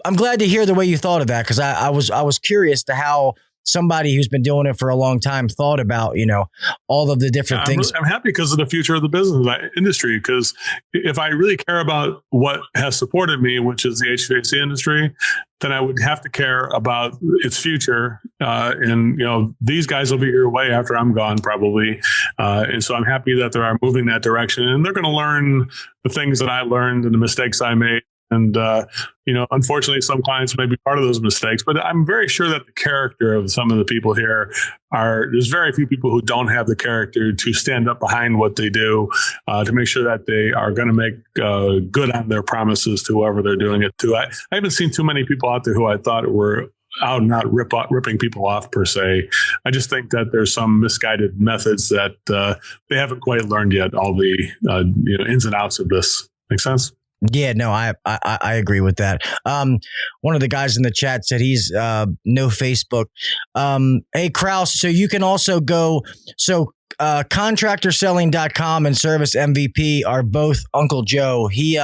I'm glad to hear the way you thought of that, because I was curious to how somebody who's been doing it for a long time thought about, all of the different things. I'm happy because of the future of the business industry, because if I really care about what has supported me, which is the HVAC industry, then I would have to care about its future. And these guys will be here way after I'm gone, probably. And so I'm happy that they are moving that direction, and they're going to learn the things that I learned and the mistakes I made. And, unfortunately, some clients may be part of those mistakes, but I'm very sure that the character of some of the people here there's very few people who don't have the character to stand up behind what they do, to make sure that they are going to make good on their promises to whoever they're doing it to. I haven't seen too many people out there who I thought were out and not ripping people off per se. I just think that there's some misguided methods that they haven't quite learned yet, all the ins and outs of this. Make sense? Yeah, no, I agree with that. One of the guys in the chat said he's no Facebook. Hey, Kraus, so you can also go. So contractorselling.com and ServiceMVP are both Uncle Joe. He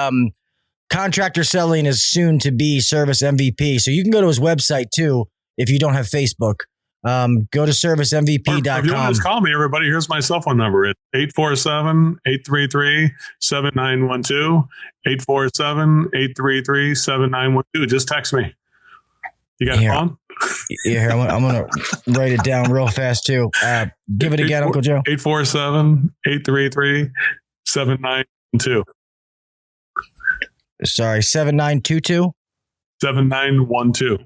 Contractor Selling is soon to be ServiceMVP. So you can go to his website too if you don't have Facebook. Go to ServiceMVP.com. If you want to just call me, everybody, here's my cell phone number. It's 847-833-7912. 847-833-7912. Just text me. You got a phone? Yeah, I'm going to write it down real fast too. Give it again, Uncle Joe. 847-833-7912. Sorry, 7922? 7912.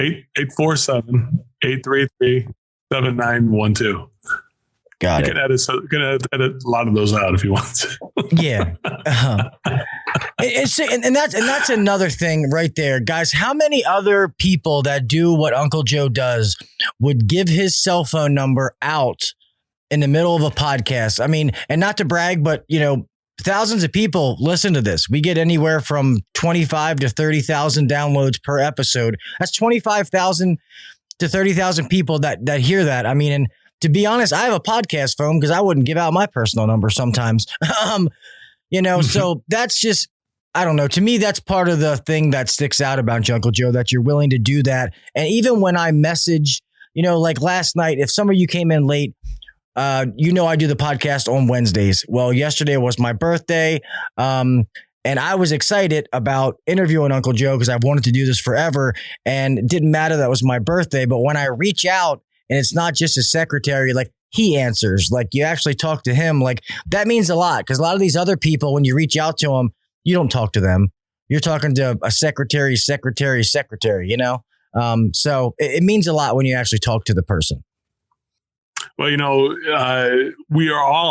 847-833-7912. Got it. You can edit a lot of those out if you want to. Yeah. And that's another thing right there, guys. How many other people that do what Uncle Joe does would give his cell phone number out in the middle of a podcast? I mean, and not to brag, but thousands of people listen to this. We get anywhere from 25 to 30,000 downloads per episode. That's 25,000 to 30,000 people that hear that. I mean, and to be honest, I have a podcast phone because I wouldn't give out my personal number sometimes. So that's just, I don't know. To me, that's part of the thing that sticks out about you, Uncle Joe, that you're willing to do that. And even when I message, like last night, if some of you came in late, I do the podcast on Wednesdays. Well, yesterday was my birthday. And I was excited about interviewing Uncle Joe because I've wanted to do this forever. And it didn't matter that it was my birthday. But when I reach out and it's not just a secretary, like he answers, like you actually talk to him, like that means a lot. Because a lot of these other people, when you reach out to them, you don't talk to them. You're talking to a secretary, So it means a lot when you actually talk to the person. Well,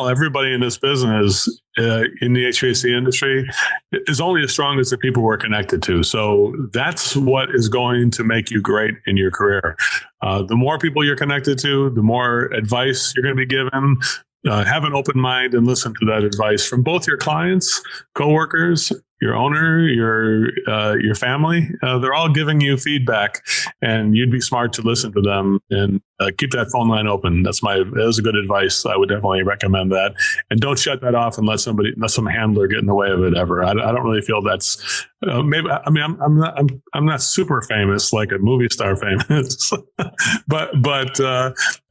everybody in this business in the HVAC industry is only as strong as the people we're connected to. So that's what is going to make you great in your career. The more people you're connected to, the more advice you're going to be given. Have an open mind and listen to that advice from both your clients, coworkers, your owner, your family. They're all giving you feedback, and you'd be smart to listen to them and keep that phone line open. That was a good advice. I would definitely recommend that. And don't shut that off and let some handler get in the way of it ever. I don't really feel that's maybe. I mean, I'm not super famous like a movie star famous, but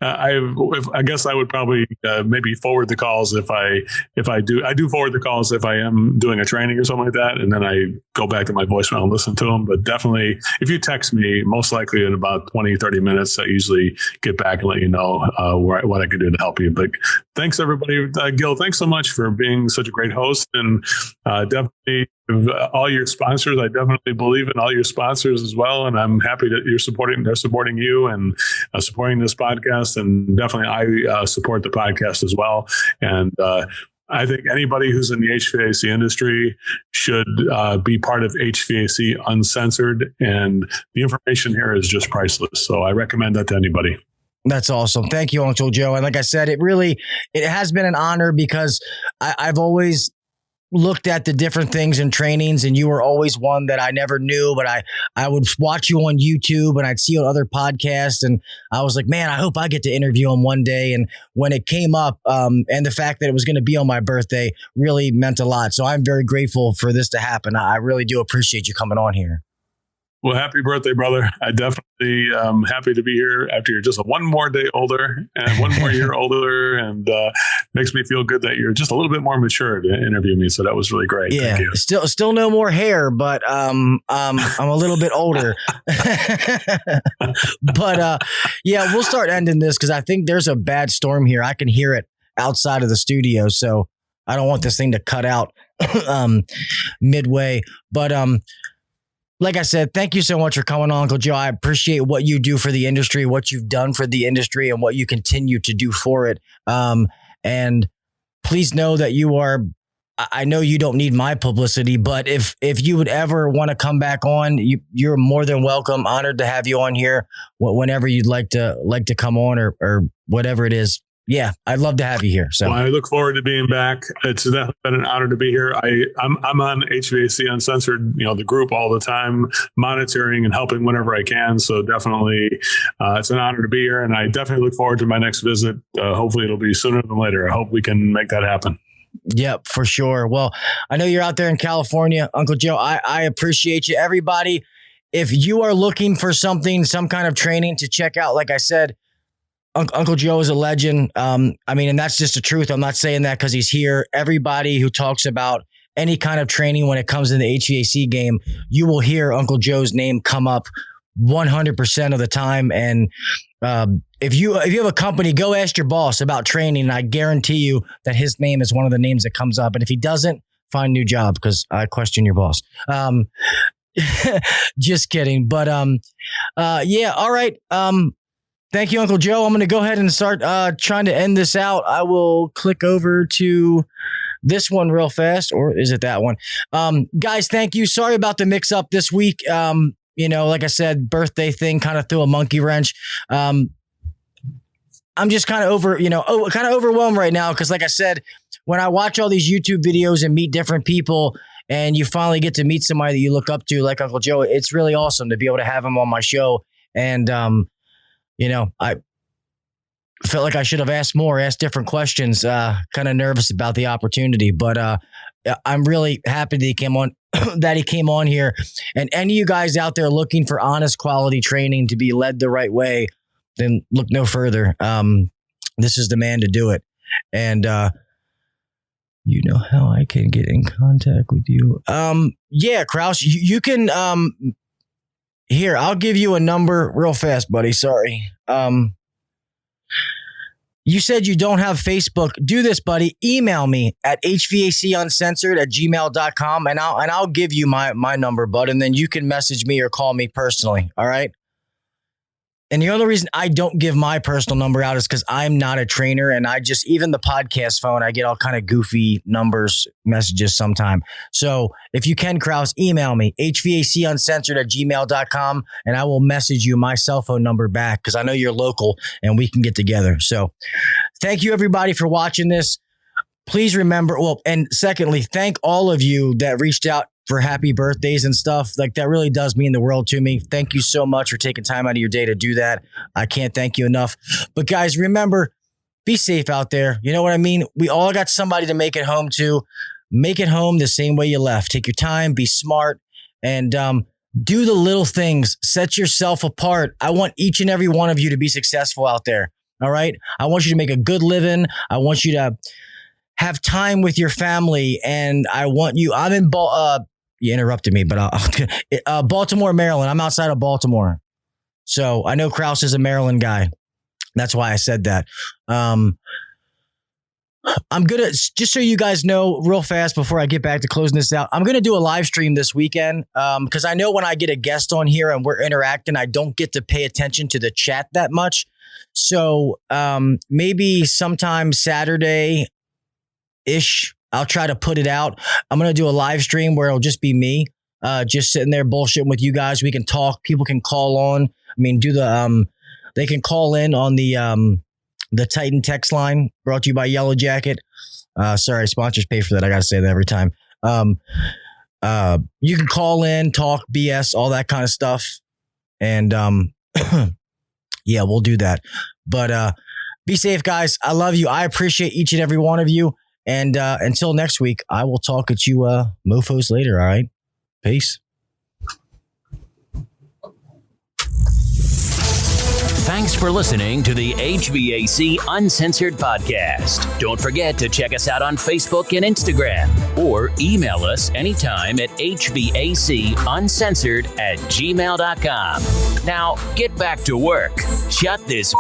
I guess I would probably maybe forward the calls if I do forward the calls if I am doing a training or something like that, and then I go back to my voicemail and listen to them. But definitely, if you text me, most likely in about 20-30 minutes, I usually get back and let you know what I can do to help you. But thanks, everybody. Gil, thanks so much for being such a great host, and definitely all your sponsors. I definitely believe in all your sponsors as well, and I'm happy that they're supporting you and supporting this podcast, and definitely I support the podcast as well. And I think anybody who's in the HVAC industry should be part of HVAC Uncensored, and the information here is just priceless. So I recommend that to anybody. That's awesome. Thank you, Uncle Joe. And like I said, it has been an honor because I've always looked at the different things and trainings, and you were always one that I never knew, but I would watch you on YouTube and I'd see you on other podcasts, and I was like, man, I hope I get to interview him one day. And when it came up, and the fact that it was going to be on my birthday really meant a lot. So I'm very grateful for this to happen. I really do appreciate you coming on here. Well, happy birthday, brother. I definitely am happy to be here after you're just one more day older and one more year older, and makes me feel good that you're just a little bit more mature to interview me. So that was really great. Yeah, Thank you. Still no more hair, but I'm a little bit older. But yeah, we'll start ending this because I think there's a bad storm here. I can hear it outside of the studio, so I don't want this thing to cut out midway. But like I said, thank you so much for coming on, Uncle Joe. I appreciate what you do for the industry, what you've done for the industry, and what you continue to do for it. And please know that I know you don't need my publicity, but if you would ever want to come back on, you're more than welcome. Honored to have you on here whenever you'd like to come on or whatever it is. Yeah, I'd love to have you here. So well, I look forward to being back. It's definitely been an honor to be here. I'm on HVAC Uncensored, the group all the time, monitoring and helping whenever I can. So definitely, it's an honor to be here, and I definitely look forward to my next visit. Hopefully, it'll be sooner than later. I hope we can make that happen. Yep, for sure. Well, I know you're out there in California, Uncle Joe. I appreciate you, everybody. If you are looking for some kind of training to check out, like I said, Uncle Joe is a legend. And that's just the truth. I'm not saying that because he's here. Everybody who talks about any kind of training when it comes in the HVAC game, you will hear Uncle Joe's name come up 100% of the time. And if you have a company, go ask your boss about training. And I guarantee you that his name is one of the names that comes up. And if he doesn't, find a new job because I question your boss. Just kidding. But yeah. All right. Thank you, Uncle Joe. I'm going to go ahead and start trying to end this out. I will click over to this one real fast, or is it that one? Guys, thank you. Sorry about the mix up this week. Like I said, birthday thing kind of threw a monkey wrench. I'm just kind of overwhelmed right now because, like I said, when I watch all these YouTube videos and meet different people, and you finally get to meet somebody that you look up to, like Uncle Joe, it's really awesome to be able to have him on my show. And I felt like I should have asked different questions. Kind of nervous about the opportunity, but I'm really happy that he came on. That he came on here. And any of you guys out there looking for honest quality training to be led the right way, then look no further. This is the man to do it. And you know how I can get in contact with you. Yeah, Kraus, you can here, I'll give you a number real fast, buddy. Sorry. You said you don't have Facebook. Do this, buddy. Email me at hvacuncensored@gmail.com and I'll give you my number, bud. And then you can message me or call me personally. All right. And the only reason I don't give my personal number out is because I'm not a trainer. And even the podcast phone, I get all kind of goofy numbers, messages sometime. So if you can, Kraus, email me, hvacuncensored@gmail.com, and I will message you my cell phone number back because I know you're local and we can get together. So thank you, everybody, for watching this. Please remember, and secondly, thank all of you that reached out for happy birthdays and stuff. Like, that really does mean the world to me. Thank you so much for taking time out of your day to do that. I can't thank you enough. But guys, remember, be safe out there. You know what I mean? We all got somebody to make it home to. Make it home the same way you left. Take your time, be smart, and do the little things. Set yourself apart. I want each and every one of you to be successful out there. All right? I want you to make a good living. I want you to have time with your family. And I want you, I'm in you interrupted me, but Baltimore, Maryland. I'm outside of Baltimore. So I know Kraus is a Maryland guy. That's why I said that. I'm going to, just so you guys know real fast before I get back to closing this out, I'm going to do a live stream this weekend because I know when I get a guest on here and we're interacting, I don't get to pay attention to the chat that much. So maybe sometime Saturday-ish, I'll try to put it out. I'm going to do a live stream where it'll just be me, just sitting there bullshitting with you guys. We can talk. People can call on. I mean, they can call in on the Titan text line brought to you by Yellow Jacket. Sorry, sponsors pay for that. I got to say that every time. You can call in, talk BS, all that kind of stuff. And yeah, we'll do that. But be safe, guys. I love you. I appreciate each and every one of you. And until next week, I will talk at you mofos later. All right. Peace. Thanks for listening to the HVAC Uncensored Podcast. Don't forget to check us out on Facebook and Instagram, or email us anytime at hvacuncensored@gmail.com. Now, get back to work. Shut this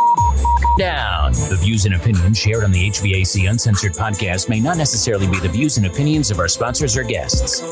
down. The views and opinions shared on the HVAC Uncensored Podcast may not necessarily be the views and opinions of our sponsors or guests.